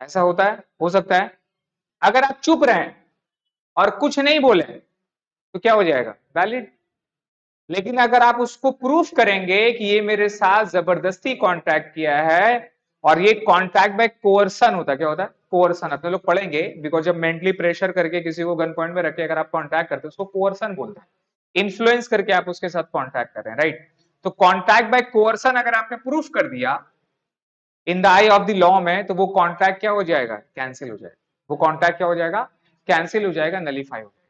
ऐसा होता है, हो सकता है। अगर आप चुप रहे और कुछ नहीं बोले तो क्या हो जाएगा, वैलिड। लेकिन अगर आप उसको प्रूफ करेंगे कि ये मेरे साथ जबरदस्ती कॉन्ट्रैक्ट किया है, और ये कॉन्ट्रैक्ट बाय कोअर्सन होता है, क्या होता है, कोअर्सन, अपने लोग पढ़ेंगे, बिकॉज जब मेंटली प्रेशर करके किसी को गन पॉइंट में रखे अगर आप कॉन्ट्रैक्ट करते हो उसको कोअर्सन बोलते हैं, इन्फ्लुएंस करके आप उसके साथ कॉन्ट्रैक्ट कर रहे हैं, राइट। तो कॉन्ट्रैक्ट बाय कोअर्सन अगर आपने प्रूफ कर दिया इन the eye of the law में, तो वो कॉन्ट्रैक्ट क्या हो जाएगा, कैंसिल हो जाएगा, वो कॉन्ट्रैक्ट क्या हो जाएगा, कैंसिल हो जाएगा, नलीफाई हो जाएगा,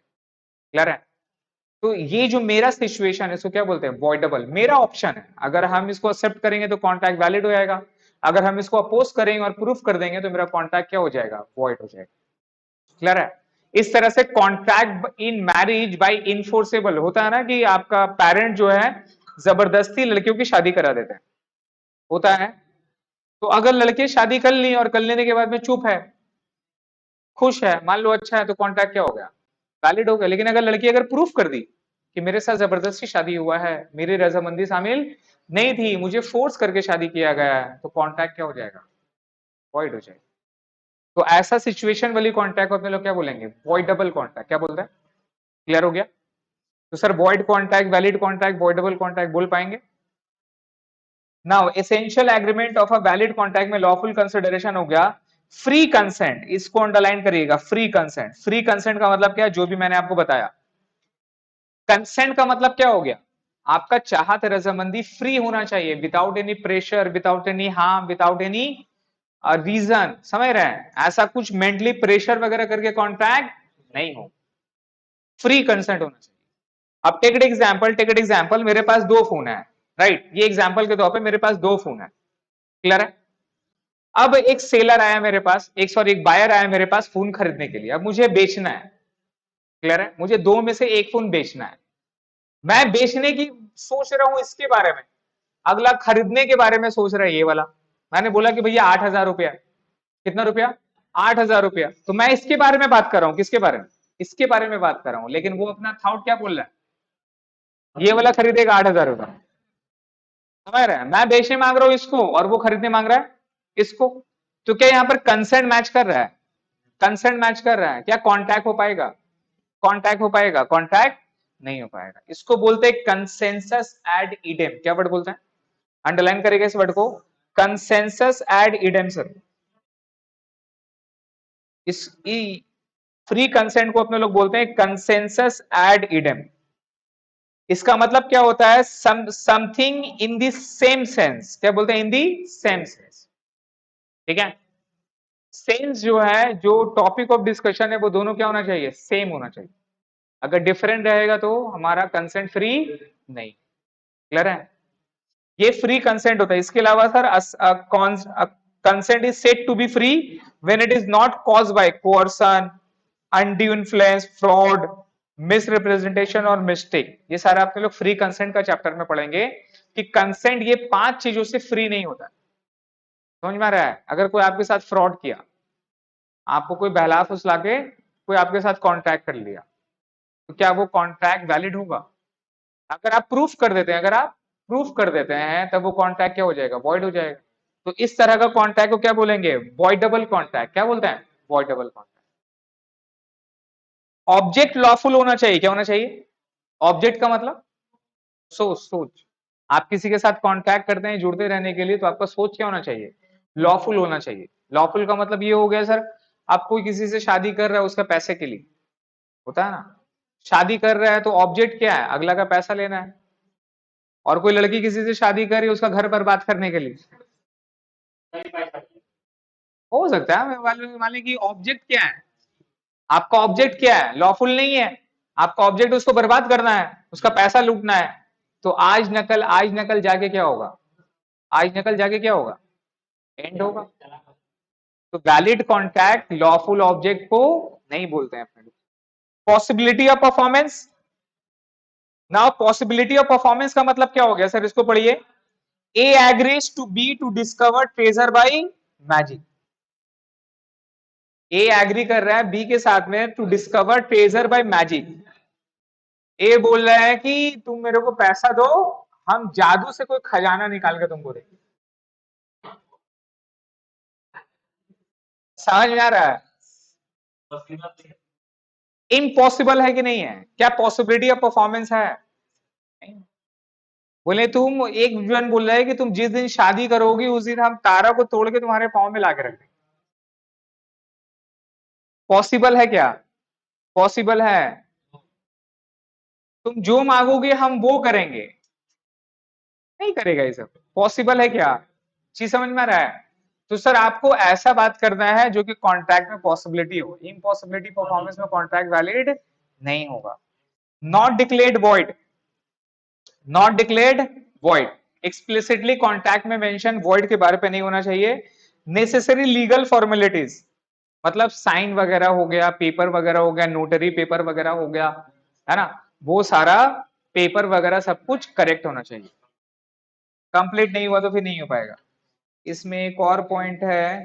क्लियर है। तो ये जो मेरा सिचुएशन है इसको क्या बोलते हैं, वॉइडेबल, मेरा ऑप्शन है, अगर हम इसको एक्सेप्ट करेंगे तो कॉन्ट्रैक्ट वैलिड हो जाएगा, अगर हम इसको अपोज करेंगे और प्रूफ कर देंगे तो मेरा कॉन्ट्रैक्ट क्या हो जाएगा, वॉइड हो जाएगा, क्लियर है। इस तरह से contract in marriage by enforceable होता है ना, कि आपका पेरेंट जो है जबरदस्ती लड़कियों की शादी करा देते हैं, होता है। तो अगर लड़के शादी कर ली और कर लेने के बाद में चुप है, खुश है, मान लो अच्छा है, तो कॉन्ट्रैक्ट क्या हो गया, वैलिड हो गया। लेकिन अगर लड़की अगर प्रूफ कर दी कि मेरे साथ जबरदस्ती शादी हुआ है, मेरी रजामंदी शामिल नहीं थी, मुझे फोर्स करके शादी किया गया है, तो कॉन्ट्रैक्ट क्या हो जाएगा, वॉइड हो जाएगा। तो ऐसा सिचुएशन वाली कॉन्ट्रैक्ट को अपने लोग क्या बोलेंगे, वॉइडेबल कॉन्ट्रैक्ट, क्या बोलते हैं, क्लियर हो गया। तो sir void contract, valid contract, voidable contract बोल पाएंगे। Now essential agreement of a valid contract में लॉफुल कंसिडरेशन हो गया फ्री कंसेंट, इसको अंडरलाइन करिएगा, फ्री कंसेंट। फ्री कंसेंट का मतलब क्या है, जो भी मैंने आपको बताया। कंसेंट का मतलब क्या हो गया, आपका चाहत रजामंदी फ्री होना चाहिए, without any pressure, without any harm, without any reason, समझ रहे हैं, ऐसा कुछ मेंटली प्रेशर वगैरह करके कॉन्ट्रैक्ट नहीं हो, फ्री कंसेंट होना चाहिए। अब टेक इट एग्जाम्पल, मेरे पास 2 फोन है, राइट, ये एग्जाम्पल के तौर पे मेरे पास 2 फोन है, क्लियर है। अब एक सेलर आया मेरे पास, एक सॉरी एक बायर आया मेरे पास फोन खरीदने के लिए, अब मुझे बेचना है, क्लियर है, मुझे 2 में से एक फोन बेचना है। मैं बेचने की सोच रहा हूं इसके बारे में, अगला खरीदने के बारे में सोच रहा है ये वाला। मैंने बोला कि भैया 8,000 रुपया, कितना रुपया, 8,000 रुपया, तो मैं इसके बारे में बात कर रहा हूं, किसके बारे में, इसके बारे में बात कर रहा हूं, लेकिन वो अपना थॉट क्या बोल रहा है, ये वाला खरीदेगा 8,000 रुपया, समझ रहे हैं, मैं बेचने मांग रहा हूं इसको और वो खरीदने मांग रहा है इसको। तो क्या यहाँ पर कंसेंट मैच कर रहा है, कंसेंट मैच कर रहा है, क्या कॉन्टैक्ट हो पाएगा, कॉन्टैक्ट हो पाएगा, कॉन्टैक्ट नहीं हो पाएगा। इसको बोलते हैं कंसेंसस एड इडेम, क्या वर्ड बोलते हैं, अंडरलाइन करेगा इस वर्ड को, कंसेंसस एड इडेम सर। इस फ्री कंसेंट को अपने लोग बोलते हैं कंसेंसस एड इडेम। इसका मतलब क्या होता है, something in the same sense, क्या बोलते हैं, इन दी सेम सेंस, ठीक है। सेंस जो है, जो टॉपिक ऑफ डिस्कशन है, वो दोनों क्या होना चाहिए, सेम होना चाहिए। अगर डिफरेंट रहेगा तो हमारा कंसेंट फ्री नहीं, क्लियर है। ये फ्री कंसेंट होता है। इसके अलावा sir consent is said to be free when it is not caused by coercion, undue influence, fraud, misrepresentation और मिस्टेक। ये सारा आपने लोग फ्री कंसेंट का चैप्टर में पढ़ेंगे कि कंसेंट ये 5 चीजों से फ्री नहीं होता, समझ में आ रहा है। अगर कोई आपके साथ फ्रॉड किया, आपको कोई बहला फुसला के कोई आपके साथ कॉन्ट्रैक्ट कर लिया, तो क्या वो कॉन्ट्रैक्ट वैलिड होगा, अगर आप प्रूफ कर देते हैं, अगर आप प्रूफ कर देते हैं तब वो कॉन्ट्रैक्ट क्या हो जाएगा, वॉइड हो जाएगा। तो इस तरह का कॉन्ट्रैक्ट को क्या बोलेंगे, वॉइडेबल कॉन्ट्रैक्ट, क्या बोलते हैं, वॉइडेबल कॉन्ट्रैक्ट। ऑब्जेक्ट लॉफुल होना चाहिए, क्या होना चाहिए, ऑब्जेक्ट का मतलब सोच, सोच। आप किसी के साथ कॉन्ट्रैक्ट करते हैं जुड़ते रहने के लिए, तो आपका सोच क्या होना चाहिए, लॉफुल होना चाहिए। लॉफुल का मतलब ये हो गया सर, आप कोई किसी से शादी कर रहे हो उसका पैसे के लिए, होता है ना, शादी कर रहा है तो ऑब्जेक्ट क्या है, अगला का पैसा लेना है। और कोई लड़की किसी से शादी कर रही है उसका घर बर्बाद करने के लिए, हो सकता है, मान लीजिए कि ऑब्जेक्ट क्या है, आपका ऑब्जेक्ट क्या है? लॉफुल नहीं है। आपका ऑब्जेक्ट उसको बर्बाद करना है, उसका पैसा लूटना है। तो आज नकल जाके क्या होगा? आज नकल जाके क्या होगा? एंड होगा। तो वैलिड कॉन्ट्रैक्ट लॉफुल ऑब्जेक्ट को नहीं बोलते हैं friend. Possibility of performance. Now possibility of performance का मतलब क्या हो गया सर? इसको पढ़िए। A agrees to B to discover treasure by magic. A agree कर रहा है बी के साथ में to discover treasure by magic. A बोल रहा है कि तुम मेरे को पैसा दो, हम जादू से कोई खजाना निकाल के तुमको देंगे। समझ में आ रहा है? इम्पॉसिबल है कि नहीं है? क्या पॉसिबिलिटी ऑफ परफॉर्मेंस है? बोले तुम एक जन बोल रहा है कि तुम जिस दिन शादी करोगी उस दिन हम तारा को तोड़ के तुम्हारे पाँव में ला के रख देंगे। पॉसिबल है क्या? पॉसिबल है। तुम जो मांगोगे हम वो करेंगे। नहीं करेगा ये सब। पॉसिबल है क्या? चीज समझ में आ रहा है? तो सर आपको ऐसा बात करना है जो कि कॉन्ट्रैक्ट में पॉसिबिलिटी हो। इम्पॉसिबिलिटी परफॉर्मेंस में कॉन्ट्रैक्ट वैलिड नहीं होगा। Not declared void. Not declared void explicitly contract में मेंशन वॉइड के बारे पे नहीं होना चाहिए। नेसेसरी लीगल फॉर्मेलिटीज मतलब साइन वगैरह हो गया, पेपर वगैरह हो गया, नोटरी पेपर वगैरह हो गया, है ना, वो सारा पेपर वगैरह सब कुछ करेक्ट होना चाहिए। कंप्लीट नहीं हुआ तो फिर नहीं हो पाएगा। इसमें एक और पॉइंट है,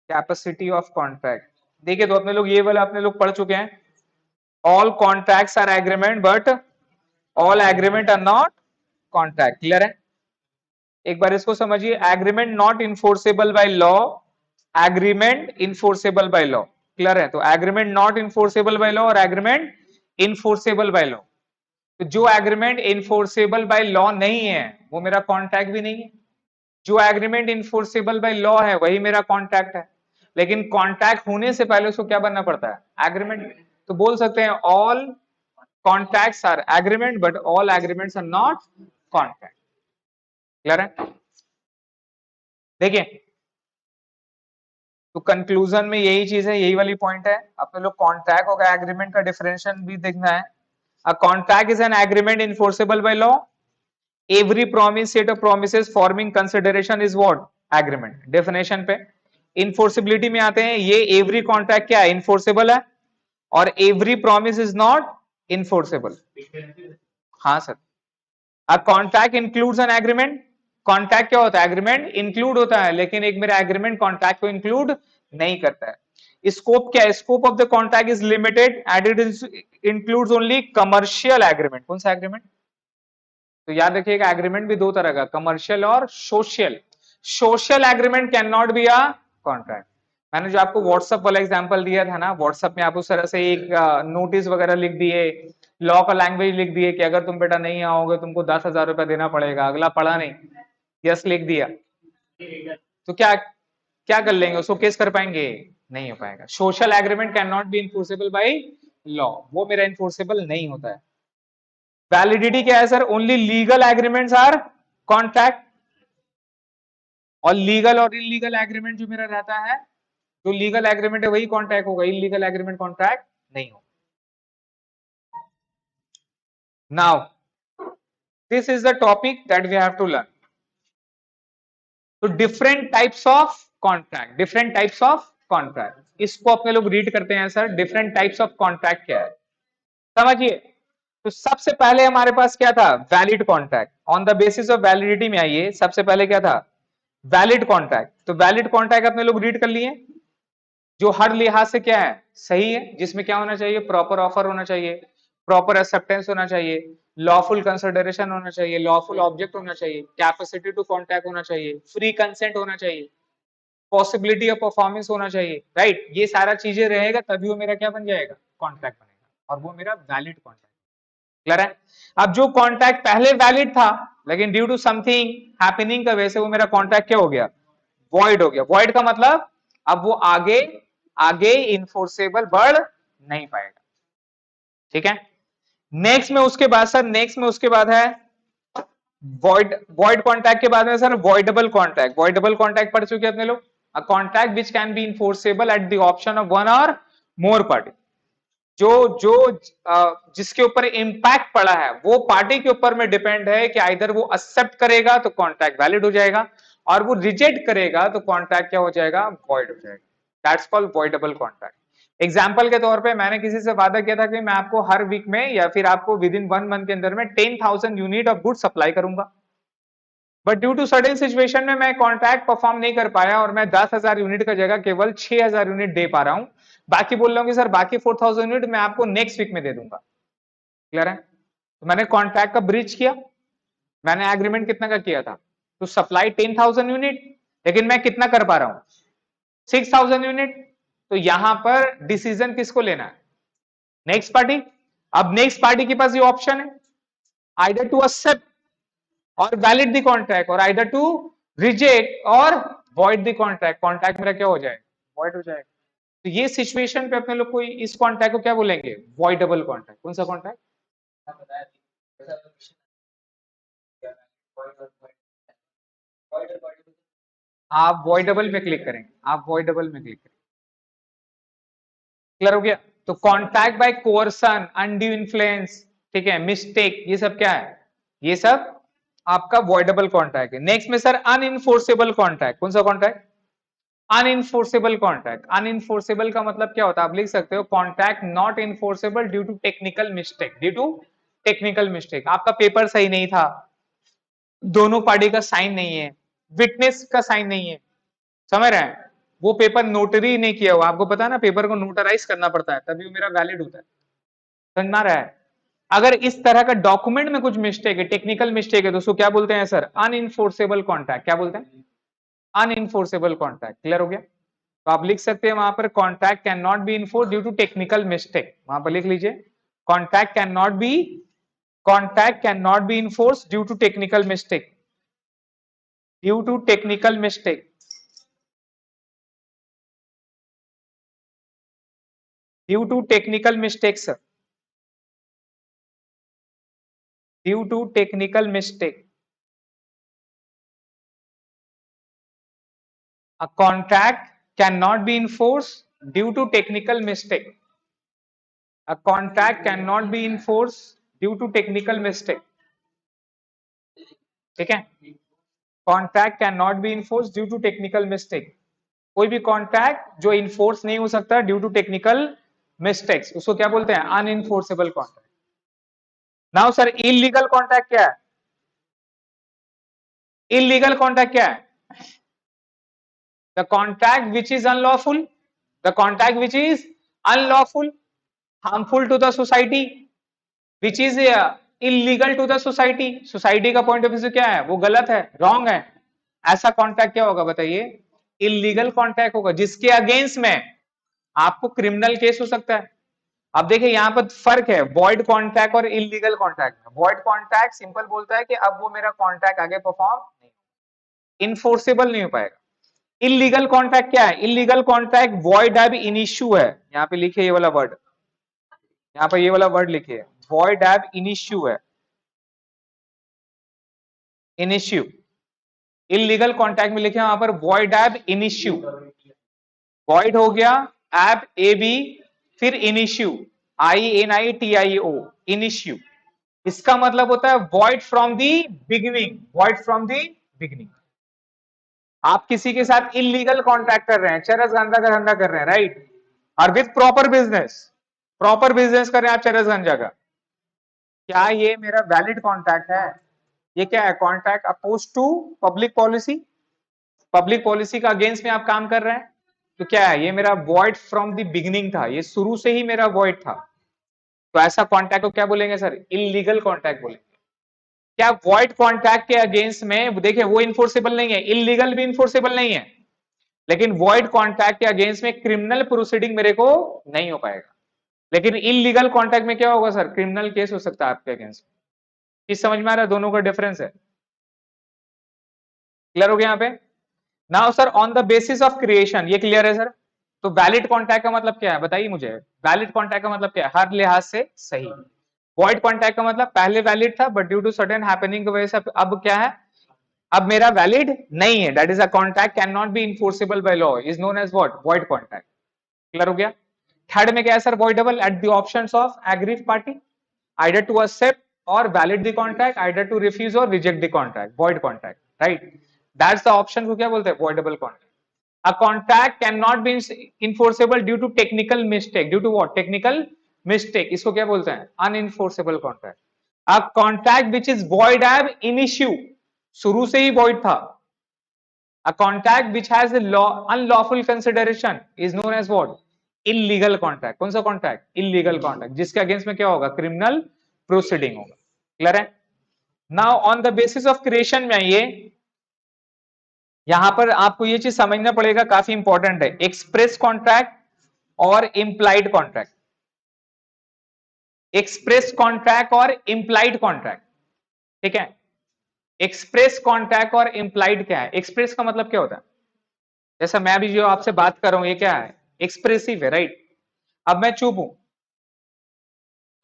कैपेसिटी ऑफ कॉन्ट्रैक्ट। देखिए तो अपने लोग ये वाला अपने लोग पढ़ चुके हैं। All contracts are agreement but all agreement are not contract. Clear है? एक बार इसको समझिए। Agreement not enforceable by law, agreement enforceable by law. Clear है? तो agreement not enforceable by law और एग्रीमेंट इन्फोर्सेबल बाय लॉ। तो जो एग्रीमेंट इन्फोर्सेबल बाय लॉ नहीं है वो मेरा कॉन्ट्रैक्ट भी नहीं है। जो एग्रीमेंट इन्फोर्सेबल बाय लॉ है वही मेरा कॉन्ट्रैक्ट है। लेकिन कॉन्ट्रैक्ट होने से पहले उसको क्या बनना पड़ता है? एग्रीमेंट। तो बोल सकते हैं all contracts are agreement but all agreements are not contract. Clear है? देखिए तो कंक्लूजन में यही चीज है, यही वाली पॉइंट है। अपने लोग कॉन्ट्रैक्ट और एग्रीमेंट का डिफरेंशिएशन भी देखना है। A contract is an agreement enforceable by law. Every promise set of promises forming consideration is what? Agreement. Definition पे इन्फोर्सिबिलिटी में आते हैं। ये एवरी कॉन्ट्रैक्ट क्या है? इन्फोर्सेबल है। और every promise is not enforceable. हाँ sir. A contract includes an agreement. Contract क्या होता है? एग्रीमेंट इंक्लूड होता है, लेकिन एक मेरा एग्रीमेंट कॉन्ट्रैक्ट को इंक्लूड नहीं करता है। स्कोप क्या है? Scope of the contract is limited and it includes only commercial agreement. कौन सा एग्रीमेंट? तो याद रखिएगा एग्रीमेंट भी दो तरह का, कमर्शियल और social. Social agreement can not be a contract. मैंने जो आपको व्हाट्सएप वाला एग्जांपल दिया था ना, व्हाट्सएप में आप उस तरह से एक नोटिस वगैरह लिख दिए, लॉ का लैंग्वेज लिख दिए कि अगर तुम बेटा नहीं आओगे तुमको 10,000 रुपया देना पड़ेगा। अगला पढ़ा नहीं, यस लिख दिया, तो क्या क्या कर लेंगे? उसको केस कर पाएंगे? नहीं हो पाएगा। Social agreement can not be enforceable by law, वो मेरा इन्फोर्सेबल नहीं होता है। वैलिडिटी क्या है sir? Only legal agreements are contract. और लीगल और इलीगल एग्रीमेंट जो मेरा रहता है, जो लीगल एग्रीमेंट है वही कॉन्ट्रैक्ट होगा, इलीगल एग्रीमेंट कॉन्ट्रैक्ट नहीं होगा। Now this is the topic that we have to learn. तो different types of contract, different types of contract, इसको अपने लोग रीड करते हैं sir. Different types of contract क्या है समझिए। तो सबसे पहले हमारे पास क्या था? Valid contract. On the basis of validity में आइए, सबसे पहले क्या था? Valid contract. तो वैलिड कॉन्ट्रैक्ट अपने लोग रीड कर लिए, जो हर लिहाज से क्या है? सही है। जिसमें क्या होना चाहिए? प्रॉपर ऑफर होना चाहिए, प्रॉपर एक्सेप्टेंस होना चाहिए, लॉफुल कंसिडरेशन होना चाहिए, लॉफुल ऑब्जेक्ट होना चाहिए, कैपेसिटी टू कॉन्टैक्ट होना चाहिए, फ्री कंसेंट होना चाहिए, पॉसिबिलिटी ऑफ परफॉर्मेंस होना चाहिए। राइट? ये सारा चीजें रहेगा तभी वो मेरा क्या बन जाएगा? कॉन्ट्रैक्ट बनेगा, और वो मेरा वैलिड कॉन्ट्रैक्ट। क्लियर है? अब जो कॉन्ट्रैक्ट पहले वैलिड था लेकिन ड्यू टू समथिंग हैपनिंग का वजह से वो मेरा कॉन्ट्रैक्ट क्या हो गया? वॉइड हो गया। वॉइड का मतलब अब वो आगे आगे इन्फोर्सेबल बढ़ नहीं पाएगा। ठीक है? नेक्स्ट में उसके बाद सर, नेक्स्ट में उसके बाद है वॉइड। वॉइड कॉन्ट्रैक्ट के बाद में sir voidable contract. Voidable contract पढ़ चुके हैं अपने लोग। अ contract which can be enforceable at the option of one or more party, जो जो जिसके ऊपर इम्पैक्ट पड़ा है वो पार्टी के ऊपर में डिपेंड है कि आइदर वो एक्सेप्ट करेगा तो कॉन्ट्रैक्ट वैलिड हो जाएगा, और वो रिजेक्ट करेगा तो कॉन्ट्रैक्ट क्या हो जाएगा, वॉइड हो जाएगा। That's called voidable contract. Example के तौर पे मैंने किसी से वादा किया था कि मैं आपको हर वीक में या फिर आपको विद इन 1 मंथ के अंदर में 10,000 यूनिट ऑफ गुड सप्लाई करूंगा, but due to certain situation में मैं कॉन्ट्रैक्ट परफॉर्म नहीं कर पाया और मैं 10,000 यूनिट का जगह केवल 6,000 यूनिट दे पा रहा हूं, बाकी बोल रहा हूँ कि सर बाकी 4,000 यूनिट मैं आपको नेक्स्ट वीक में दे दूंगा। क्लियर है? तो मैंने कॉन्ट्रैक्ट का ब्रीच किया, मैंने एग्रीमेंट कितना का किया था, तो सप्लाई 10,000 यूनिट, लेकिन मैं कितना कर पा रहा हूं, 6,000 यूनिट। तो यहां पर डिसीजन किसको लेना है, नेक्स्ट पार्टी। अब नेक्स्ट पार्टी के पास ये ऑप्शन है, आइदर टू एक्सेप्ट और वैलिड द कॉन्ट्रैक्ट, और आइदर टू रिजेक्ट और वॉइड द कॉन्ट्रैक्ट। कॉन्ट्रैक्ट मेरा क्या हो जाए, वॉइड हो जाएगा। तो ये सिचुएशन पे अपने लोग को इस कॉन्ट्रैक्ट को क्या बोलेंगे, वॉइडेबल कॉन्ट्रैक्ट। कौन सा कॉन्ट्रैक्ट, आप वॉइडेबल पे क्लिक करेंगे, आप वॉइडेबल में क्लिक करेंगे। क्लियर हो गया? तो contract by coercion, undue influence, ठीक है, मिस्टेक, ये सब क्या है, ये सब आपका वॉइडेबल कॉन्ट्रैक्ट है। नेक्स्ट में सर अनइनफोर्सेबल कॉन्ट्रैक्ट। कौन सा कॉन्ट्रैक्ट, अनइनफोर्सेबल कॉन्ट्रैक्ट। अनइनफोर्सेबल का मतलब क्या होता है, आप लिख सकते हो contract not enforceable due to technical mistake. Due to technical mistake, आपका पेपर सही नहीं था, दोनों पार्टी का साइन नहीं है, विटनेस का साइन नहीं है, समझ रहे हैं, वो पेपर नोटरी नहीं किया हुआ, आपको पता है ना पेपर को नोटराइज करना पड़ता है तभी वो मेरा वैलिड होता है, समझ में आ रहा है। अगर इस तरह का डॉक्यूमेंट में कुछ मिस्टेक है, टेक्निकल मिस्टेक है, तो उसको क्या बोलते हैं सर, अनइनफोर्सेबल कॉन्ट्रैक्ट। क्या बोलते हैं, अनइनफोर्सेबल कॉन्ट्रैक्ट। क्लियर हो गया? तो आप लिख सकते हैं वहां पर contract can not be enforce due to technical mistake, वहां पर लिख लीजिए contract can not be, contract can not be enforce due to technical mistake, due to technical mistake, due to technical mistake sir, due to technical mistake. A contract cannot be enforced due to technical mistake. A contract cannot be enforced due to technical mistake. ठीक है? Contract cannot be enforced due to technical mistake. कोई भी contract जो enforce नहीं हो सकता due to technical mistakes, उसको क्या बोलते हैं, unenforceable contract. Now sir illegal contract क्या है, इलीगल कॉन्ट्रैक्ट क्या है, the contract which is unlawful, the contract which is unlawful, harmful to the society, which is illegal to the society, society का point of view से क्या है, वो गलत है, रॉन्ग है, ऐसा कॉन्ट्रैक्ट क्या होगा बताइए, इलीगल कॉन्ट्रैक्ट होगा, जिसके अगेंस्ट में आपको क्रिमिनल केस हो सकता है। अब देखिए यहाँ पर फर्क है वॉइड कॉन्ट्रैक्ट और इलीगल कॉन्ट्रैक्ट में। वॉइड कॉन्ट्रैक्ट सिंपल बोलता है कि अब वो मेरा कॉन्ट्रैक्ट आगे परफॉर्म नहीं, इनफोर्सेबल नहीं हो पाएगा। इलीगल कॉन्ट्रैक्ट क्या है, illegal contract void ab initio है, यहाँ पे लिखिए ये वाला वर्ड, यहाँ पर ये वाला वर्ड लिखिए, वॉइड एब इनिशियो है, इनिशियो। इलीगल कॉन्ट्रैक्ट में लिखे वहां पर वॉइड एब इनिशियो, वॉइड हो गया एब ए बी फिर इनिशियो INITIO, इनिशियो। इसका मतलब होता है void from the beginning, void from the beginning. आप किसी के साथ इलीगल कॉन्ट्रैक्ट कर रहे हैं, चरस गांजा का धंधा कर रहे हैं, राइट, और with proper business, proper business कर रहे हैं आप चरस गांजा का, क्या ये मेरा वैलिड कॉन्ट्रैक्ट है, ये क्या है, contract oppose to public policy, public policy का अगेंस्ट में आप काम कर रहे हैं, तो क्या है, ये मेरा वॉइड फ्रॉम द बिगिनिंग था, ये शुरू से ही मेरा वॉइड था, तो ऐसा कॉन्ट्रैक्ट को क्या बोलेंगे सर, इलीगल कॉन्ट्रैक्ट बोलेंगे। क्या वॉइड कॉन्ट्रैक्ट के अगेंस्ट में देखिए वो इन्फोर्सेबल नहीं है, इलीगल भी इन्फोर्सेबल नहीं है, लेकिन वॉइड कॉन्ट्रैक्ट के अगेंस्ट में क्रिमिनल प्रोसीडिंग मेरे को नहीं हो पाएगा, लेकिन इलीगल कॉन्ट्रैक्ट में क्या होगा सर, क्रिमिनल केस हो सकता है आपके अगेंस्ट। किस समझ में आ रहा है, दोनों का डिफरेंस है, क्लियर हो गया यहाँ पे। Now sir on the basis of creation, ये क्लियर है सर। तो वैलिड कॉन्ट्रैक्ट का मतलब क्या है बताइए मुझे, वैलिड कॉन्ट्रैक्ट का मतलब क्या है, हर लिहाज से सही। वॉइड कॉन्ट्रैक्ट का मतलब पहले वैलिड था but due to certain happening की वजह से अब क्या है, अब मेरा वैलिड नहीं है, that is a contract can not be enforceable by law, is known as what, void contract. Clear हो गया। थर्ड में क्या है sir, voidable at the options of aggrieved party, either to accept or valid the contract, either to refuse or reject the contract, void contract, right? That's the option को क्या बोलते हैं, voidable contract. A contract cannot be enforceable due to technical mistake. Due to what? Technical mistake. इसको क्या बोलते हैं, unenforceable contract. A contract which is void ab initio, शुरू से ही void था. A contract which has a unlawful consideration is known as what? Illegal contract. कौन सा contract? Illegal contract. जिसके अगेंस्ट में क्या होगा, criminal proceeding होगा. क्लियर है? Now on the basis of creation में आइए, यहां पर आपको ये चीज समझना पड़ेगा, काफी इंपॉर्टेंट है, एक्सप्रेस कॉन्ट्रैक्ट और इम्प्लाइड कॉन्ट्रैक्ट. एक्सप्रेस कॉन्ट्रैक्ट और इम्प्लाइड कॉन्ट्रैक्ट, ठीक है. एक्सप्रेस कॉन्ट्रैक्ट और इम्प्लाइड क्या है? एक्सप्रेस का मतलब क्या होता है, जैसा मैं अभी जो आपसे बात कर रहा हूं, ये क्या है, एक्सप्रेसिव है, राइट. अब मैं चुप हूं,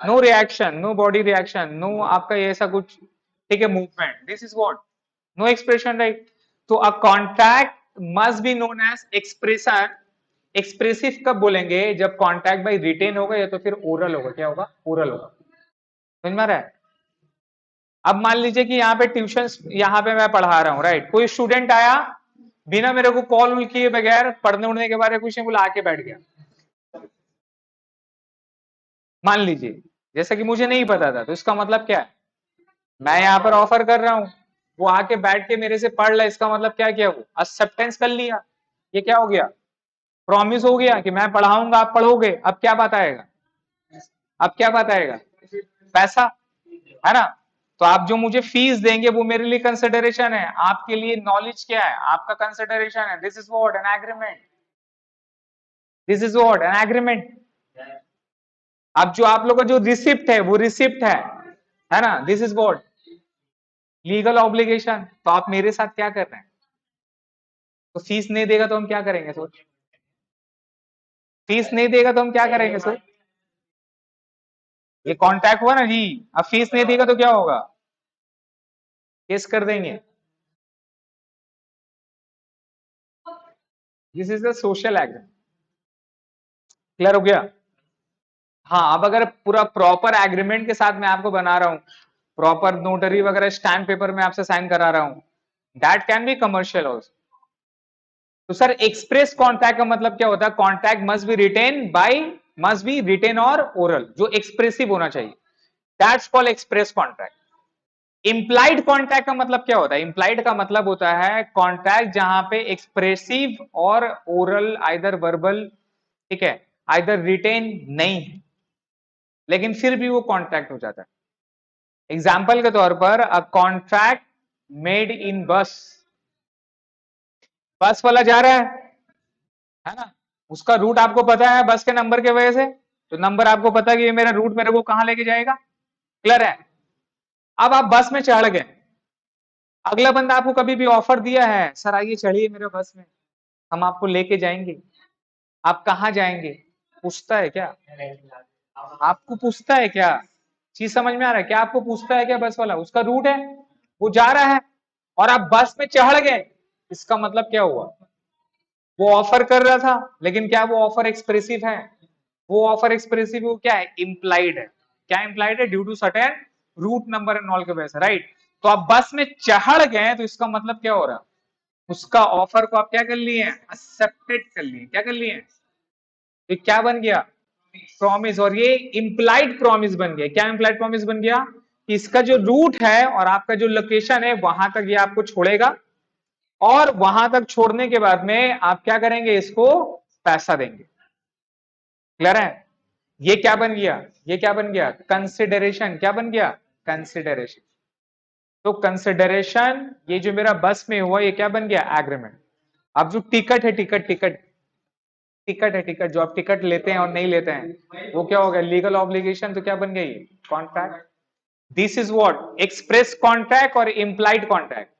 no reaction, no body reaction, no आपका ये ऐसा कुछ, ठीक है, movement, this is what, no expression, right. तो a contract must be known as expression. Expressive कब बोलेंगे, जब कॉन्ट्रैक्ट बाय रिटेन होगा या तो फिर ओरल होगा. क्या होगा, ओरल होगा. समझ में आ रहा है? अब मान लीजिए कि यहाँ पे ट्यूशन, यहाँ पे मैं पढ़ा रहा हूँ, राइट. कोई स्टूडेंट आया, बिना मेरे को कॉल किए बगैर, पढ़ने उड़ने के बारे में कुछ नहीं बोला, आके बैठ गया. मान लीजिए, जैसा कि मुझे नहीं पता था, तो इसका मतलब क्या है, मैं यहाँ पर ऑफर कर रहा हूँ, वो आके बैठ के मेरे से पढ़ ला, इसका मतलब क्या किया, वो एक्सेप्टेंस कर लिया. ये क्या हो गया, प्रॉमिस हो गया कि मैं पढ़ाऊंगा, आप पढ़ोगे. अब क्या बात आएगा, अब क्या बात आएगा, पैसा, है ना. तो आप जो मुझे फीस देंगे वो मेरे लिए कंसिडरेशन है, आपके लिए नॉलेज क्या है, आपका कंसिडरेशन है. This is what an agreement, this is what an agreement. अब जो आप लोगों का जो रिसिप्ट है वो रिसिप्ट है ना, this is what legal obligation. तो आप मेरे साथ क्या कर रहे हैं, तो फीस नहीं देगा तो हम क्या करेंगे, सोच. फीस नहीं देगा तो हम क्या करेंगे, सोच. ये कॉन्ट्रैक्ट हुआ ना जी. अब फीस नहीं देगा तो क्या होगा, केस कर देंगे. This is the social agreement. Clear हो गया? हाँ, अब अगर पूरा प्रॉपर एग्रीमेंट के साथ मैं आपको बना रहा हूं, प्रॉपर नोटरी वगैरह स्टैम्प पेपर में आपसे साइन करा रहा हूं, that can be commercial also. तो सर एक्सप्रेस कॉन्ट्रैक्ट का मतलब क्या होता है, contract must be written by, must be written और ओरल, जो एक्सप्रेसिव होना चाहिए, that's called express contract. Implied contract का मतलब क्या होता है, इंप्लाइड का मतलब होता है कॉन्ट्रैक्ट जहां पे एक्सप्रेसिव और ओरल, आइदर वर्बल, ठीक है, आइदर रिटेन नहीं है, लेकिन फिर भी वो कॉन्ट्रैक्ट हो जाता है. एग्जाम्पल के तौर पर, अ कॉन्ट्रैक्ट मेड इन बस, बस वाला जा रहा है ना, उसका रूट आपको पता है बस के नंबर के वजह से, तो नंबर आपको पता है कि ये मेरा रूट मेरे को कहां लेके जाएगा. क्लियर है? अब आप बस में चढ़ गए, अगला बंदा आपको कभी भी ऑफर दिया है, सर आइए चढ़िए मेरे बस में, हम आपको लेके जाएंगे, आप कहाँ जाएंगे, पूछता है क्या, आपको पूछता है क्या, चीज समझ में आ रहा है क्या, आपको पूछता है क्या, बस वाला उसका रूट है, वो जा रहा है, और आप बस में चढ़ गए, इसका मतलब क्या हुआ, वो ऑफर कर रहा था, लेकिन क्या वो ऑफर एक्सप्रेसिव है, वो ऑफर एक्सप्रेसिव, वो क्या है, इम्प्लाइड है. क्या इम्प्लाइड है, due to certain route number and all के वजह से, राइट. तो आप बस में चढ़ गए, तो इसका मतलब क्या हो रहा है, उसका ऑफर को आप क्या कर लिए, एक्सेप्टेड कर लिए. क्या कर लिए, ये क्या बन गया, प्रॉमिस. और ये इम्प्लाइड प्रॉमिस बन गया. क्या इम्प्लाइड प्रॉमिस बन गया, कि इसका जो रूट है और आपका जो लोकेशन है, वहां तक ये आपको छोड़ेगा, और वहां तक छोड़ने के बाद में आप क्या करेंगे, इसको पैसा देंगे. क्लियर है? ये क्या बन गया, ये क्या बन गया, कंसिडरेशन. क्या बन गया, कंसिडरेशन. तो कंसिडरेशन, ये जो मेरा बस में हुआ, ये क्या बन गया, एग्रीमेंट. अब जो टिकट है, टिकट टिकट टिकट है, टिकट जो आप टिकट लेते हैं और नहीं लेते हैं, वो क्या हो गया, लीगल ऑब्लिगेशन. तो क्या बन गई, contract. This is what express contract और इम्प्लाइड कॉन्ट्रैक्ट.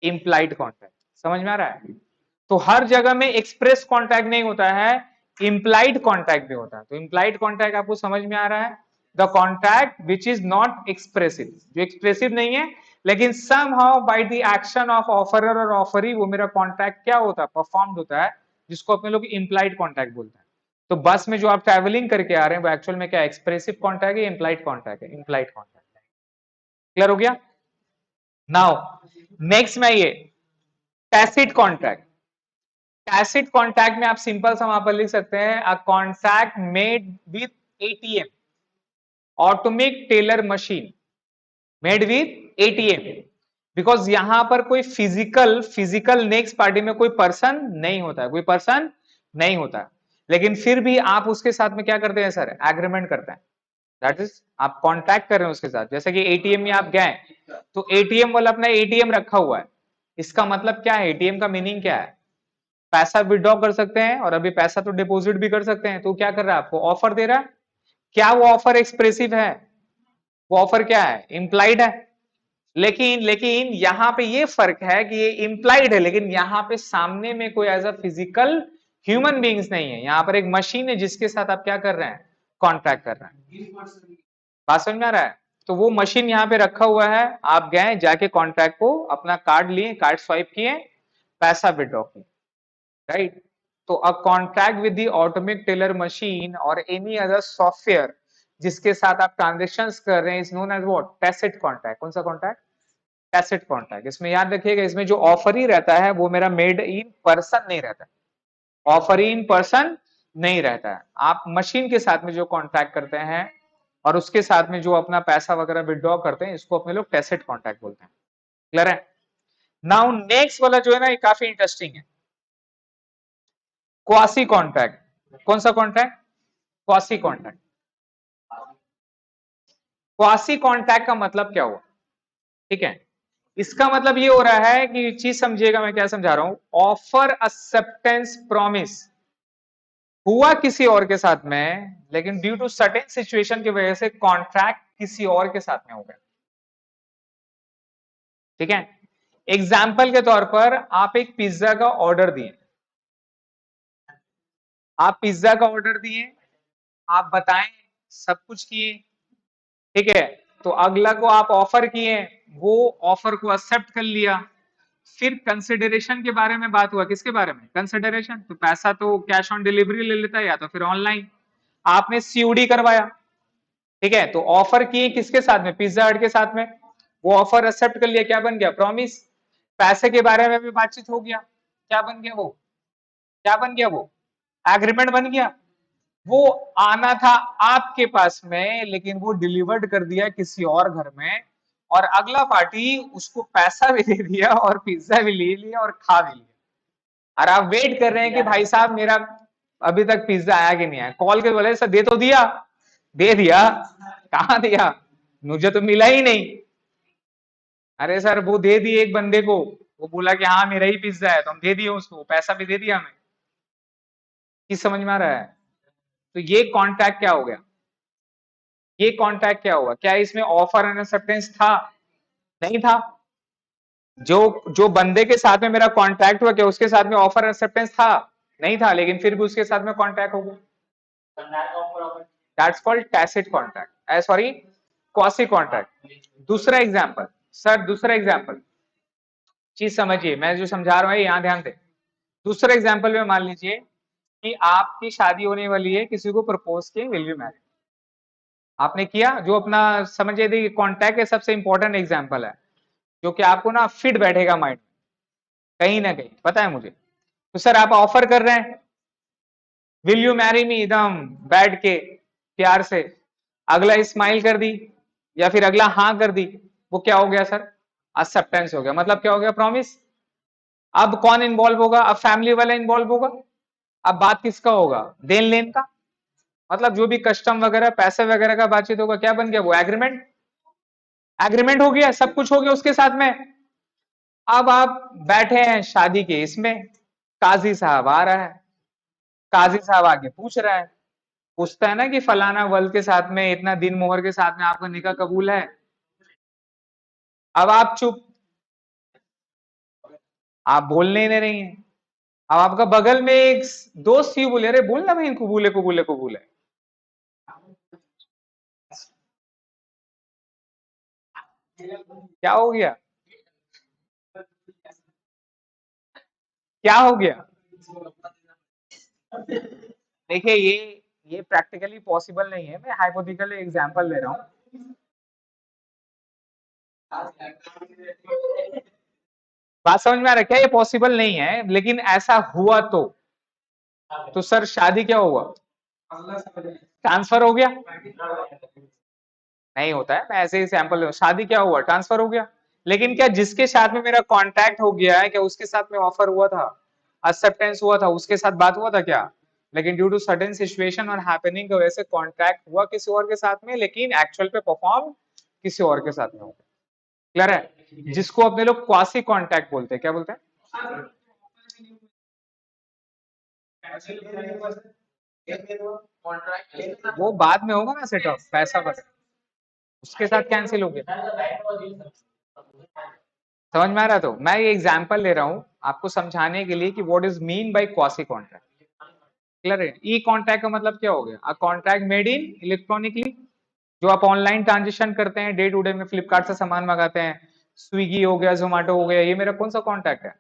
इम्प्लाइड कॉन्ट्रैक्ट समझ में आ रहा है? तो हर जगह में एक्सप्रेस कॉन्ट्रैक्ट नहीं होता है, इम्प्लाइड कॉन्ट्रैक्ट भी होता है. तो इम्प्लाइड कॉन्ट्रैक्ट आपको समझ में आ रहा है, the contract which is not expressive, जो एक्सप्रेसिव नहीं है, लेकिन somehow by the action of offeror और ऑफरी, वो मेरा कॉन्ट्रैक्ट क्या होता है, परफॉर्म्ड होता है, जिसको अपने लोग इम्प्लाइड कॉन्ट्रैक्ट बोलते हैं. तो बस में जो आप ट्रैवलिंग करके आ रहे हैं वो एक्चुअल में क्या एक्सप्रेसिव कॉन्टैक्ट है, इम्प्लाइड कॉन्टैक्ट है? इम्प्लाइड कॉन्टैक्ट है। क्लियर हो गया? नाउ नेक्स्ट में ये टैसिट कॉन्टैक्ट। टैसिट कॉन्टैक्ट में आप सिंपल सा वहां पर लिख सकते हैं a contact made with ATM, automatic teller machine made with ATM. Because यहां पर कोई फिजिकल नेक्स्ट पार्टी में कोई पर्सन नहीं होता है, कोई पर्सन नहीं होता है, लेकिन फिर भी आप उसके साथ में क्या करते हैं सर? एग्रीमेंट करते हैं। दैट इज आप कॉन्टैक्ट कर रहे हैं उसके साथ। जैसे कि एटीएम में आप गए तो एटीएम वाला अपना एटीएम रखा हुआ है, इसका मतलब क्या है? एटीएम का मीनिंग क्या है? पैसा विड्रॉ कर सकते हैं और अभी पैसा तो डिपॉजिट भी कर सकते हैं। तो क्या कर रहा है? आपको ऑफर दे रहा है। क्या वो ऑफर एक्सप्रेसिव है? वो ऑफर क्या है? इंप्लाइड है। लेकिन लेकिन यहां पे ये फर्क है कि ये इंप्लाइड है, लेकिन यहां पे सामने में कोई as a physical human beings नहीं है, यहां पर एक मशीन है जिसके साथ आप क्या कर रहे हैं? कॉन्ट्रैक्ट कर रहे हैं। बात समझ में आ रहा है? तो वो मशीन यहाँ पे रखा हुआ है, आप गए जाके कॉन्ट्रैक्ट को अपना कार्ड लिए, कार्ड स्वाइप किए, पैसा विड्रॉ किए, राइट? तो a contract with the automatic teller machine और एनी अदर सॉफ्टवेयर जिसके साथ आप ट्रांजेक्शन कर रहे हैं is known as what? Tacit contract. कौन सा कॉन्ट्रैक्ट? Tacit contract. इसमें याद रखिएगा, इसमें जो ऑफर ही रहता है वो मेरा मेड इन पर्सन नहीं रहता, ऑफर इन पर्सन नहीं रहता है। आप मशीन के साथ में जो कॉन्ट्रैक्ट करते हैं और उसके साथ में जो अपना पैसा वगैरह विड्रॉ करते हैं, इसको अपने लोग टैसिट कॉन्ट्रैक्ट बोलते हैं। क्लियर है? नाउ नेक्स्ट वाला जो है ना, ये काफी इंटरेस्टिंग है, क्वासी कॉन्ट्रैक्ट। कौन सा contract? Quasi contract. Quasi contract का मतलब क्या हुआ? ठीक है, इसका मतलब ये हो रहा है कि चीज समझिएगा, मैं क्या समझा रहा हूं। ऑफर एक्सेप्टेंस प्रॉमिस हुआ किसी और के साथ में, लेकिन ड्यू टू सर्टेन सिचुएशन की वजह से कॉन्ट्रैक्ट किसी और के साथ में हो गया। ठीक है, एग्जाम्पल के तौर पर आप एक पिज्जा का ऑर्डर दिए, आप पिज्जा का ऑर्डर दिए, आप बताएं, सब कुछ किए, ठीक है, तो अगला को आप ऑफर किए, वो ऑफर को एक्सेप्ट कर लिया। फिर कंसिडरेशन के बारे में बात हुआ, किसके बारे में? कंसिडरेशन। तो पैसा तो कैश ऑन डिलीवरी ले लेता है या तो फिर ऑनलाइन, आपने सीओडी करवाया। ठीक है, तो ऑफर किए किसके साथ में? पिज्जा हट के साथ में। वो ऑफर एक्सेप्ट कर लिया, क्या बन गया? प्रॉमिस। पैसे के बारे में भी बातचीत हो गया, क्या बन गया वो? क्या बन गया वो? एग्रीमेंट बन गया। वो आना था आपके पास में, लेकिन वो डिलीवर्ड कर दिया किसी और घर में, और अगला पार्टी उसको पैसा भी दे दिया और पिज्जा भी ले लिया और खा भी लिया, और आप वेट कर रहे हैं कि भाई साहब मेरा अभी तक पिज्जा आया कि नहीं आया। कॉल के बोले सर दे तो दिया, दे दिया, कहाँ दिया? मुझे तो मिला ही नहीं। अरे सर वो दे दिए एक बंदे को, वो बोला कि हाँ मेरा ही पिज्जा है, तो हम दे दिए उसको, पैसा भी दे दिया हमें। किस समझ में आ रहा है? तो ये कॉन्टैक्ट क्या हो गया? ये कॉन्टैक्ट क्या हुआ? क्या इसमें ऑफर एंड एक्सेप्टेंस था? नहीं था। जो जो बंदे के साथ में मेरा कॉन्टैक्ट हुआ, क्या उसके साथ में ऑफर एक्सेप्टेंस था? नहीं था, लेकिन फिर भी उसके साथ में कॉन्टैक्ट हो गया। That's called tacit contract, sorry quasi contract. दूसरा एग्जांपल सर, दूसरा एग्जांपल, चीज समझिए, मैं जो समझा रहा हूँ यहां ध्यान दे। दूसरा एग्जांपल में मान लीजिए कि आपकी शादी होने वाली है, किसी को प्रपोज किए, विल यू मैरी, आपने किया, जो अपना समझिए, देखिए कॉन्टैक्ट है सबसे इंपॉर्टेंट एग्जांपल है, जो कि आपको ना फिट बैठेगा माइंड कहीं ना कहीं, पता है मुझे। तो सर आप ऑफर कर रहे हैं, विल यू मैरी मी, एकदम बैठ के प्यार से, अगला स्माइल कर दी या फिर अगला हाँ कर दी, वो क्या हो गया सर? एक्सेप्टेंस हो गया। मतलब क्या हो गया? प्रॉमिस। अब कौन इन्वॉल्व होगा? अब फैमिली वाला इन्वॉल्व होगा। अब बात किसका होगा? देन लेन का। मतलब जो भी कस्टम वगैरह, पैसे वगैरह का बातचीत होगा, क्या बन गया वो? एग्रीमेंट। एग्रीमेंट हो गया, सब कुछ हो गया उसके साथ में। अब आप बैठे हैं शादी के इसमें, काजी साहब आ रहा है, काजी साहब आके पूछ रहा है, पूछता है ना कि फलाना वल के साथ में इतना दिन मोहर के साथ में आपका निकाह कबूल है। अब आप चुप, आप बोलने ही नहीं रही हैं। अब आपका बगल में एक दोस्त ही बोले, अरे बोल ना भाई, कबूल है कबूल है कबूल है। क्या हो गया? क्या हो गया? देखिए ये प्रैक्टिकली पॉसिबल नहीं है, मैं हाइपोथेटिकल एग्जांपल ले रहा हूँ। बात समझ में आ रहा है क्या? ये पॉसिबल नहीं है, लेकिन ऐसा हुआ तो सर शादी क्या हुआ? ट्रांसफर हो गया? नहीं होता है, मैं ऐसे ही सैंपल, शादी क्या हुआ? ट्रांसफर हो गया। लेकिन क्या जिसके साथ में मेरा कांटेक्ट हो गया है, क्या उसके साथ में ऑफर हुआ था, एक्सेप्टेंस हुआ था, उसके साथ बात हुआ था क्या? लेकिन ड्यू टू सडन सिचुएशन और हैपनिंग की वजह से कांटेक्ट हुआ किसी और के साथ में, लेकिन एक्चुअल पे परफॉर्म किसी और के साथ में हो। क्लियर है? जिसको अपने लोग क्वासी कांटेक्ट बोलते हैं, क्या बोलते हैं? वो बाद में होगा ना सेटअप, पैसा बस उसके साथ कैंसिल हो गया। समझ में आ रहा? तो मैं ये एग्जांपल ले रहा हूं आपको समझाने के लिए कि what is mean by quasi contract. Clear है? ई कॉन्ट्रैक्ट का मतलब क्या हो गया? अ कॉन्ट्रैक्ट मेड इन इलेक्ट्रॉनिकली, जो आप ऑनलाइन ट्रांजेक्शन करते हैं डे टू डे में, फ्लिपकार्ट से सामान मंगाते हैं, स्विगी हो गया, जोमेटो हो गया, ये मेरा कौन सा कॉन्ट्रैक्ट है?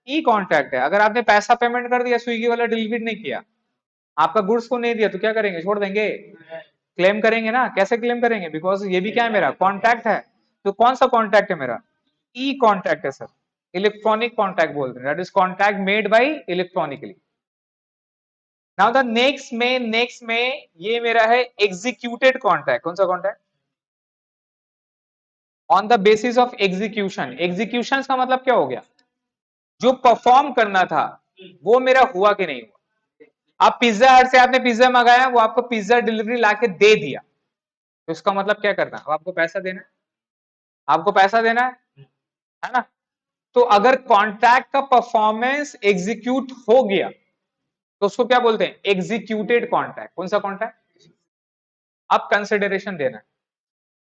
ई कॉन्ट्रैक्ट है। अगर आपने पैसा पेमेंट कर दिया, स्विगी वाला डिलीवरी नहीं किया, आपका गुड्स को नहीं दिया, तो क्या करेंगे? छोड़ देंगे? क्लेम करेंगे ना। कैसे क्लेम करेंगे? बिकॉज ये भी क्या है, मेरा कॉन्ट्रैक्ट है। तो कौन सा कॉन्ट्रैक्ट है मेरा? ई कॉन्ट्रैक्ट है सर। इलेक्ट्रॉनिक कॉन्ट्रैक्ट बोलते हैं, that is contract made by electronically. Now the next में ये मेरा है एग्जीक्यूटेड कॉन्ट्रैक्ट। कौन सा contract? On the basis of execution. Execution का मतलब क्या हो गया? जो परफॉर्म करना था वो मेरा हुआ कि नहीं हुआ। अब पिज्जा हट से आपने पिज्जा मंगाया, वो आपको पिज्जा डिलीवरी लाके दे दिया, तो इसका मतलब क्या करना है? अब आपको पैसा देना है, आपको पैसा देना है ना? तो अगर कॉन्ट्रैक्ट का परफॉर्मेंस एग्जीक्यूट हो गया तो उसको क्या बोलते हैं? Executed contract. कौन सा कॉन्ट्रैक्ट? अब कंसिडरेशन देना है।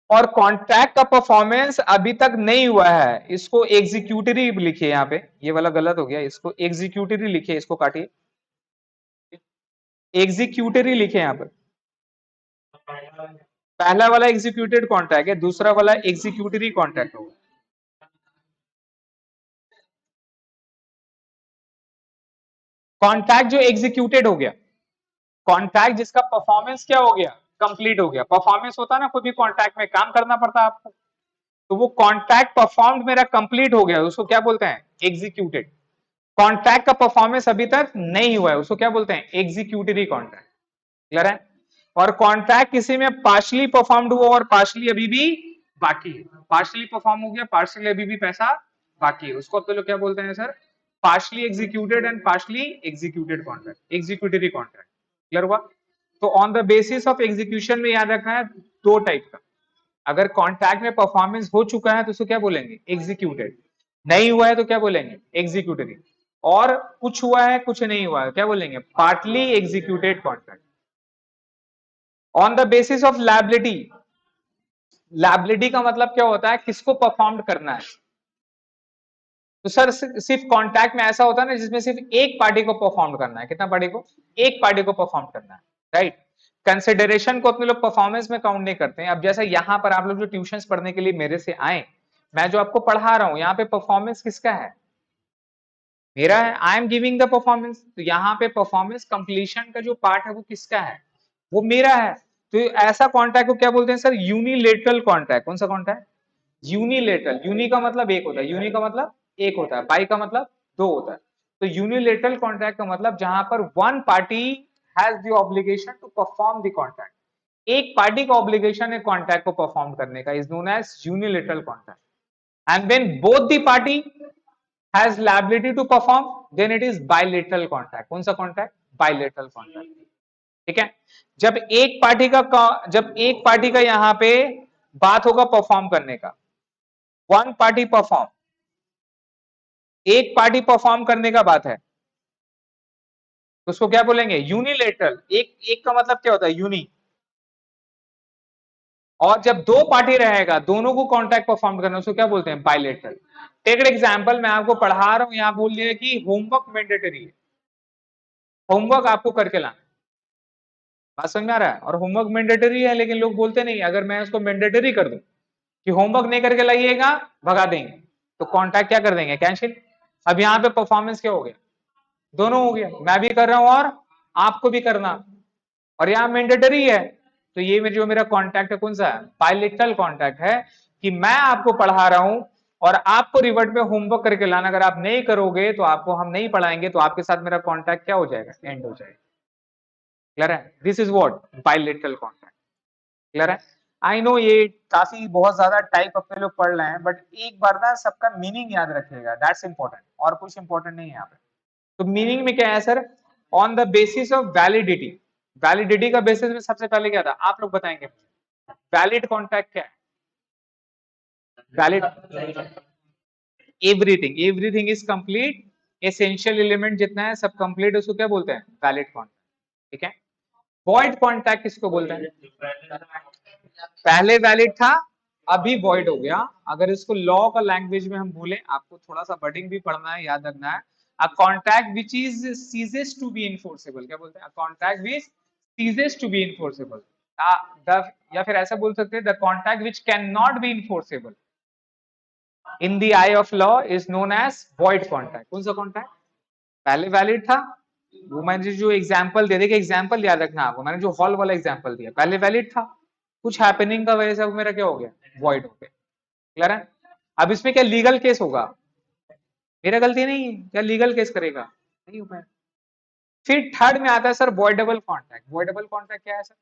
और कॉन्ट्रैक्ट का परफॉर्मेंस अभी तक नहीं हुआ है, इसको एग्जीक्यूटरी लिखिए। यहाँ पे ये वाला गलत हो गया, इसको एग्जीक्यूटरी लिखिए, इसको काटिए, एग्जीक्यूटरी लिखे यहाँ पे। पहला वाला एग्जीक्यूटेड कॉन्ट्रैक्ट है, दूसरा वाला एग्जीक्यूटरी कॉन्ट्रैक्ट होगा। कॉन्ट्रैक्ट जो एग्जीक्यूटेड हो गया, कॉन्ट्रैक्ट जिसका परफॉर्मेंस क्या हो गया? कंप्लीट हो गया। परफॉर्मेंस होता है ना, कोई भी कॉन्ट्रैक्ट में काम करना पड़ता है आपको, तो वो कॉन्ट्रैक्ट परफॉर्म्ड मेरा कंप्लीट हो गया, उसको क्या बोलते हैं? एग्जीक्यूटेड। कॉन्ट्रैक्ट का परफॉर्मेंस अभी तक नहीं हुआ है, उसको क्या बोलते हैं? Executory contract. क्लियर है? और कॉन्ट्रैक्ट किसी में पार्शली परफॉर्म्ड हुआ और पार्शली अभी भी बाकी है, पार्शली परफॉर्म हो गया, पार्शली अभी भी पैसा बाकी है, उसको तो लोग क्या बोलते हैं sir? Partially executed and partially executed contract, executory contract. Clear हुआ? तो on the basis of execution में याद रखना है दो टाइप का। अगर कॉन्ट्रैक्ट में परफॉर्मेंस हो चुका है तो उसको क्या बोलेंगे? एग्जीक्यूटेड। नहीं हुआ है तो क्या बोलेंगे? एग्जीक्यूटरी। और कुछ हुआ है कुछ नहीं हुआ है, क्या बोलेंगे? Partly executed contract. On the basis of liability. Liability का मतलब क्या होता है? किसको परफॉर्म करना है। तो सर सिर्फ कॉन्ट्रैक्ट में ऐसा होता है ना जिसमें सिर्फ एक पार्टी को परफॉर्म करना है। कितना पार्टी को? एक पार्टी को परफॉर्म करना है, राइट? कंसिडरेशन को अपने लोग परफॉर्मेंस में काउंट नहीं करते हैं। अब जैसे यहां पर आप लोग जो ट्यूशंस पढ़ने के लिए मेरे से आए, मैं जो आपको पढ़ा रहा हूं, यहाँ पे परफॉर्मेंस किसका है? मेरा है। I am giving the performance. तो यहाँ पे परफॉर्मेंस कंप्लीशन का जो पार्ट है वो किसका है? वो मेरा है। तो ऐसा कॉन्ट्रैक्ट को क्या बोलते हैं सर? Unilateral contract. कौन सा कॉन्ट्रैक्ट? यूनिलेटरल। यूनि का मतलब एक होता है, यूनि का मतलब एक होता है, बाई का मतलब दो होता है। तो यूनिलेटरल कॉन्ट्रैक्ट का मतलब जहां पर one party has the obligation to perform the contract. एक पार्टी का ऑब्लिगेशन है कॉन्ट्रैक्ट को परफॉर्म करने का, is known as unilateral contract. And when both the party has liability to perform, then it is bilateral contract. कौन सा contract? Bilateral contract. ठीक है? जब एक पार्टी का यहां पे बात होगा परफॉर्म करने का, वन पार्टी परफॉर्म, एक पार्टी परफॉर्म करने का बात है, तो उसको क्या बोलेंगे? यूनिलेटरल। एक एक का मतलब क्या होता है? यूनि। और जब दो पार्टी रहेगा, दोनों को कॉन्ट्रैक्ट परफॉर्म करना, उसको क्या बोलते हैं? बायलेटरल। टेक एन एग्जांपल, मैं आपको पढ़ा रहा हूं, यहां बोल दिया कि होमवर्क मैंडेटरी है, होमवर्क आपको करके लाना। बात समझ में आ रहा है? और होमवर्क मैंडेटरी है, लेकिन लोग बोलते नहीं। अगर मैं उसको मैंडेटरी कर दूं कि होमवर्क नहीं करके लाइएगा, भगा देंगे, तो कॉन्ट्रैक्ट क्या कर देंगे? कैंसिल। अब यहाँ पे परफॉर्मेंस क्या हो गया? दोनों हो गया, मैं भी कर रहा हूं और आपको भी करना, और यहाँ मैंडेटरी है। तो ये मेरे जो मेरा कॉन्टैक्ट है कौन सा है, बायलैटरल कॉन्टैक्ट है, कि मैं आपको पढ़ा रहा हूं और आपको रिवर्ट में होमवर्क करके लाना, अगर आप नहीं करोगे तो आपको हम नहीं पढ़ाएंगे, तो आपके साथ मेरा कॉन्टैक्ट क्या हो जाएगा, एंड हो जाएगा। क्लियर है, this is what bilateral contact. Clear है। आई नो ये काफी बहुत ज्यादा टाइप अपने लोग पढ़ रहे हैं, बट एक बार ना सबका मीनिंग याद रखिएगा, दैट्स इंपॉर्टेंट, और कुछ इंपॉर्टेंट नहीं है यहाँ पे। तो मीनिंग में क्या है sir, on the basis of validity. Validity का बेसिस में सबसे पहले क्या था, आप लोग बताएंगे। वैलिड कॉन्टैक्ट क्या है, valid everything, everything is complete, essential element जितना है सब कंप्लीट, उसको क्या बोलते हैं, वैलिड कॉन्टैक्ट। ठीक है। वॉइड कॉन्टैक्ट किसको बोलते हैं, पहले वैलिड था अभी वॉइड हो गया। अगर इसको लॉ का लैंग्वेज में हम बोले, आपको थोड़ा सा वर्डिंग भी पढ़ना है, याद रखना है। A contract which is ceases to be enforceable, क्या बोलते हैं, contract which ceases to be enforceable. या फिर ऐसा बोल सकते हैं, the contract which can not be enforceable in the eye of law is known as void contract. कौन सा कॉन्ट्रैक्ट, पहले वैलिड था, वो मैंने जो एग्जांपल दे, देखिए एग्जांपल याद रखना आपको, मैंने जो हॉल वाला एग्जांपल दिया, पहले वैलिड था, कुछ हैपनिंग का वजह से वो मेरा क्या हो गया, वॉइड हो गया। क्लियर है। अब इसमें क्या लीगल केस होगा, मेरा गलती नहीं है, क्या लीगल केस करेगा, नहीं हो पाएगा। फिर थर्ड में आता है sir voidable contract. Voidable contract क्या है सर,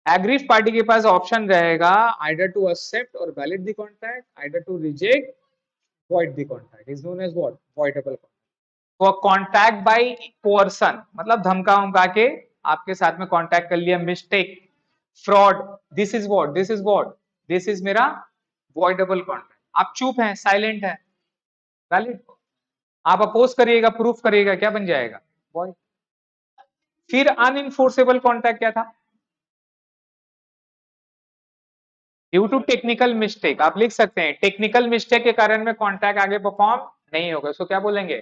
एग्रीव पार्टी के पास ऑप्शन रहेगा, आइदर टू एक्सेप्ट और valid the contract, either to reject void the contract is known as what, voidable contract। तो कॉन्टैक्ट बाय कोअर्सन मतलब धमका उमका के आपके साथ में कॉन्टैक्ट कर लिया, mistake, fraud, this is what, this is what, this is मेरा वॉइडेबल कॉन्ट्रैक्ट। आप चुप हैं, साइलेंट है, वैलिड। आप अपोज करिएगा, प्रूफ करिएगा, क्या बन जाएगा, void। फिर अनइंफोर्सेबल कॉन्ट्रैक्ट क्या था, ड्यू टू टेक्निकल मिस्टेक, आप लिख सकते हैं टेक्निकल मिस्टेक के कारण में कॉन्ट्रैक्ट आगे परफॉर्म नहीं होगा, इसको क्या बोलेंगे,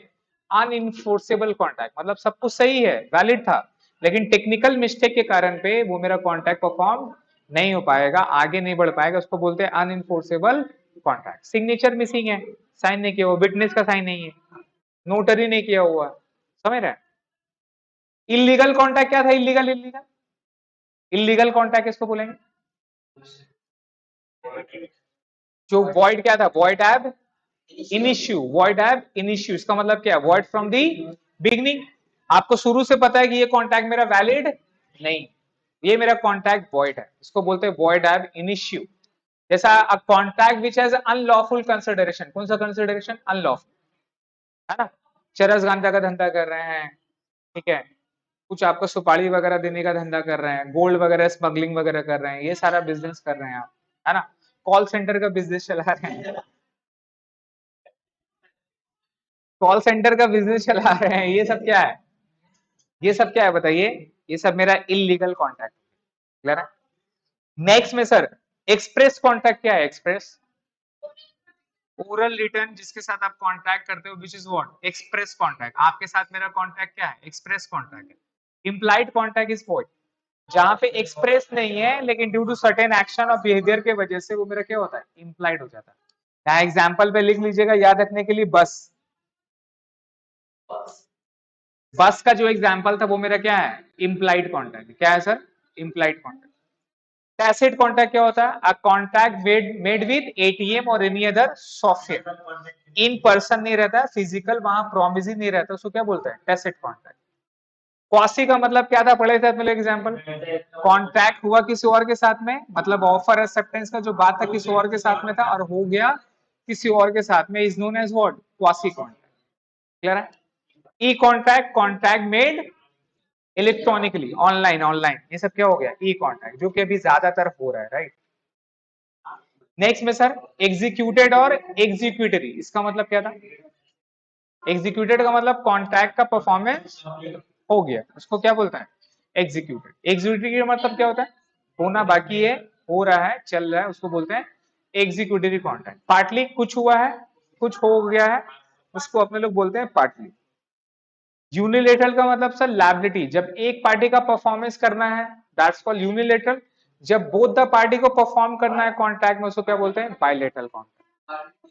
अनइंफोर्सेबल कॉन्ट्रैक्ट। मतलब सब कुछ सही है, वैलिड था, लेकिन टेक्निकल मिस्टेक के कारण पे वो मेरा कॉन्ट्रैक्ट परफॉर्म नहीं हो पाएगा, आगे नहीं बढ़ पाएगा, उसको बोलते हैं अनइंफोर्सेबल कॉन्ट्रैक्ट। सिग्नेचर मिसिंग है, साइन नहीं किया हुआ, विटनेस का साइन नहीं है, नोटरी नहीं किया हुआ, समझ रहे हैं। इलीगल कॉन्ट्रैक्ट क्या था, इलीगल, इलीगल, इलीगल कॉन्ट्रैक्ट किसको बोलेंगे, जो वॉइड क्या था, void ab initio, void ab initio, इसका मतलब क्या है, वॉइड फ्रॉम दी बिगनिंग। आपको शुरू से पता है कि ये कॉन्ट्रैक्ट मेरा वैलिड नहीं, ये मेरा कॉन्ट्रैक्ट वॉइड है, इसको बोलते हैं वॉइड एब इनिशियो। जैसा a contract which has unlawful consideration, कौन सा कंसिडरेशन, अनलॉफुल, है ना, चरस गांजा का धंधा कर रहे हैं, ठीक है, कुछ आपको सुपारी वगैरह देने का धंधा कर रहे हैं, गोल्ड वगैरह स्मगलिंग वगैरह कर रहे हैं, ये सारा बिजनेस कर रहे हैं आप, है ना, कॉल सेंटर का बिजनेस चला रहे हैं, कॉल सेंटर का बिजनेस चला रहे हैं, ये सब क्या है, ये सब क्या है बताइए, ये सब मेरा इलीगल कॉन्ट्रैक्ट। क्लियर है। नेक्स्ट में सर एक्सप्रेस कॉन्ट्रैक्ट क्या है, एक्सप्रेस ओरल रिटर्न जिसके साथ आप कॉन्ट्रैक्ट करते हो, which is what, express contract. आपके साथ मेरा कॉन्ट्रैक्ट क्या है, एक्सप्रेस कॉन्ट्रैक्ट है। इम्प्लाइड कॉन्ट्रैक्ट इज व्हाट, जहां पे एक्सप्रेस नहीं है लेकिन ड्यू टू सर्टेन एक्शन और बिहेवियर के वजह से वो मेरा क्या होता है, इम्प्लाइड हो जाता है। यहाँ एग्जाम्पल पे लिख लीजिएगा याद रखने के लिए, बस, बस का जो एग्जाम्पल था वो मेरा क्या है, इम्प्लाइड कॉन्ट्रैक्ट। क्या है सर, इम्प्लाइड कॉन्ट्रैक्ट। टैसिट कॉन्ट्रैक्ट क्या होता है, a contract made with ATM और any other software, in person नहीं रहता, फिजिकल वहां प्रॉमिस ही नहीं रहता, उसको क्या बोलते हैं, टैसिट कॉन्ट्रैक्ट। क्वासी का मतलब क्या था, पढ़े थे अपने एग्जाम्पल, कॉन्ट्रैक्ट हुआ किसी और के साथ में, मतलब ऑफर एक्सेप्टेंस का जो बात था किसी और के साथ में था और हो गया किसी और के साथ में, is known as what, quasi contract. Clear है। E contract, contract made electronically, online, online, ये सब क्या हो गया, ई कॉन्ट्रैक्ट, जो कि अभी ज्यादातर हो रहा है, राइट। नेक्स्ट में सर एग्जीक्यूटेड और एग्जीक्यूटरी, इसका मतलब क्या था, एग्जीक्यूटेड का मतलब कॉन्ट्रैक्ट का परफॉर्मेंस हो गया, उसको क्या बोलता है, एग्जीक्यूटेड। एग्जीक्यूटिव का मतलब क्या होता है, होना बाकी है, हो रहा है, चल रहा है, उसको बोलते हैं एग्जीक्यूटिव कॉन्ट्रैक्ट। पार्टली कुछ हुआ है, कुछ हो गया है, उसको अपने लोग बोलते हैं पार्टली। यूनिलेटरल का मतलब सर लायबिलिटी, जब एक पार्टी का परफॉर्मेंस करना है दैट्स कॉल्ड यूनिलेटरल, जब बोथ द पार्टी को परफॉर्म करना है कॉन्ट्रैक्ट में, उसको क्या बोलते हैं, bilateral contract.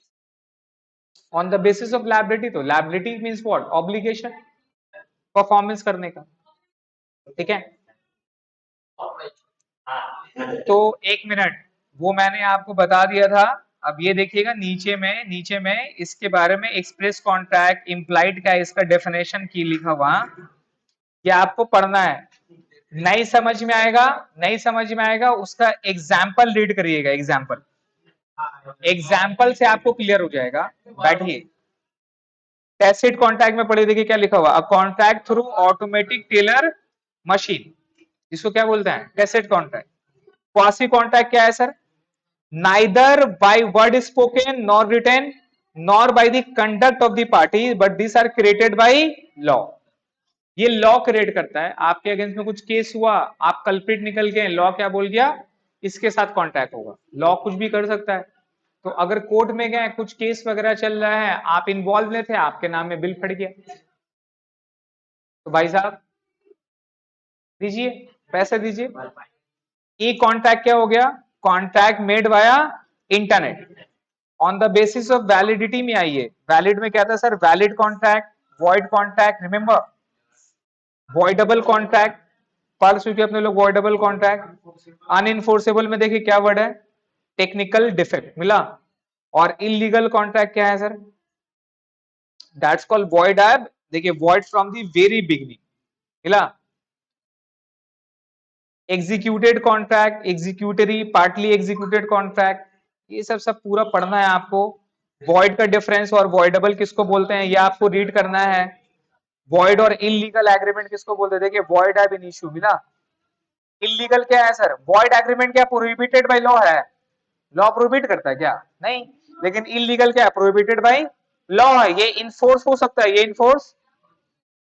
On the basis of liability, तो liability means what, obligation, performance करने का। ठीक है, तो एक मिनट, वो मैंने आपको बता दिया था। अब ये देखिएगा नीचे में इसके बारे में एक्सप्रेस कॉन्ट्रैक्ट इम्प्लाइड का इसका डेफिनेशन की लिखा हुआ, ये आपको पढ़ना है। नहीं समझ में आएगा, नहीं समझ में आएगा, उसका एग्जाम्पल रीड करिएगा, एग्जाम्पल, एग्जाम्पल से आपको क्लियर हो जाएगा। बैठिए, टैसिट कॉन्ट्रैक्ट में पढ़े, देखिए क्या लिखा हुआ, a contract through automatic teller machine, इसको क्या बोलते हैं, टैसिट कॉन्ट्रैक्ट। क्वासी कॉन्ट्रैक्ट क्या है sir, neither by word spoken nor written nor by the conduct of the party but this are created by law. ये लॉ क्रिएट करता है, आपके अगेंस्ट में कुछ केस हुआ, आप कल्प्रिट निकल गए, लॉ क्या बोल गया, इसके साथ कॉन्ट्रैक्ट होगा। लॉ कुछ भी कर सकता है। तो अगर कोर्ट में गए, कुछ केस वगैरह चल रहा है, आप इन्वॉल्व नहीं थे, आपके नाम में बिल फट गया, तो भाई साहब दीजिए, पैसे दीजिए। ई कॉन्ट्रैक्ट क्या हो गया, contract made via internet on the basis of validity में आइए। वैलिड में क्या था sir, valid contract, void contract, remember voidable contract, पढ़ चुके अपने लोग वॉइडेबल कॉन्ट्रैक्ट। अनइनफोर्सेबल में देखिए क्या वर्ड है, टेक्निकल डिफेक्ट मिला। और इलीगल कॉन्ट्रैक्ट क्या है sir, that's called void ab, देखिए void from the very beginning मिला। Executed contract, executory, partly executed contract, ये सब पूरा पढ़ना है आपको। वॉइड का डिफरेंस और वॉइडेबल किसको बोलते हैं, ये आपको रीड करना है। वॉइड और इलीगल एग्रीमेंट किसको बोलते हैं, देखिए वॉइड एब इन इश्यू मिला। इलीगल क्या है सर, वॉइड एग्रीमेंट क्या प्रोहिबिटेड बाय लॉ है, लॉ प्रोहिबिट करता है क्या, नहीं। लेकिन इलीगल क्या है, प्रोहिबिटेड बाय लॉ है, ये इनफोर्स हो सकता है, ये इनफोर्स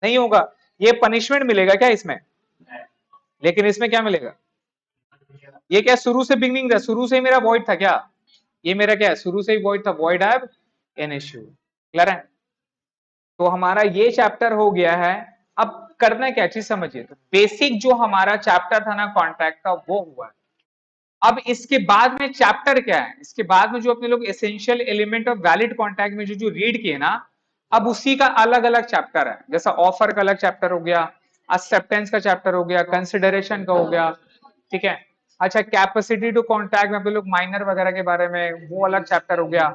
नहीं होगा। ये पनिशमेंट मिलेगा क्या इसमें, लेकिन इसमें क्या मिलेगा, ये क्या शुरू से बिगनिंग था, शुरू से ही मेरा वॉइड था क्या, ये मेरा क्या है, शुरू से ही वॉइड था, void have an issue. Clear है, तो हमारा ये चैप्टर हो गया है। अब करना क्या चीज समझिए, तो बेसिक जो हमारा चैप्टर था ना कॉन्ट्रैक्ट का, वो हुआ है। अब इसके बाद में चैप्टर क्या है, इसके बाद में जो अपने लोग essential element of valid contract में जो जो रीड किए ना, अब उसी का अलग अलग चैप्टर है। जैसा ऑफर का अलग चैप्टर हो गया, एक्सेप्टेंस का चैप्टर हो गया, कंसिडरेशन का हो गया, ठीक है। अच्छा, कैपेसिटी टू कॉन्ट्रैक्ट में अपने लोग माइनर वगैरह के बारे में, वो अलग चैप्टर हो गया।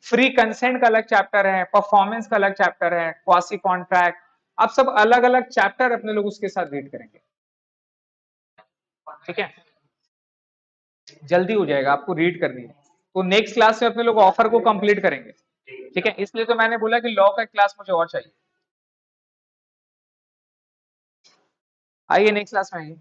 फ्री कंसेंट का अलग चैप्टर है, परफॉर्मेंस का अलग चैप्टर है, क्वासी कॉन्ट्रैक्ट, अब सब अलग अलग चैप्टर अपने लोग उसके साथ रीड करेंगे। ठीक है, जल्दी हो जाएगा, आपको रीड करनी है। तो नेक्स्ट क्लास में अपने लोग ऑफर को कंप्लीट करेंगे। ठीक है, इसलिए तो मैंने बोला कि लॉ का क्लास मुझे और चाहिए। आइए नेक्स्ट क्लास में आइए।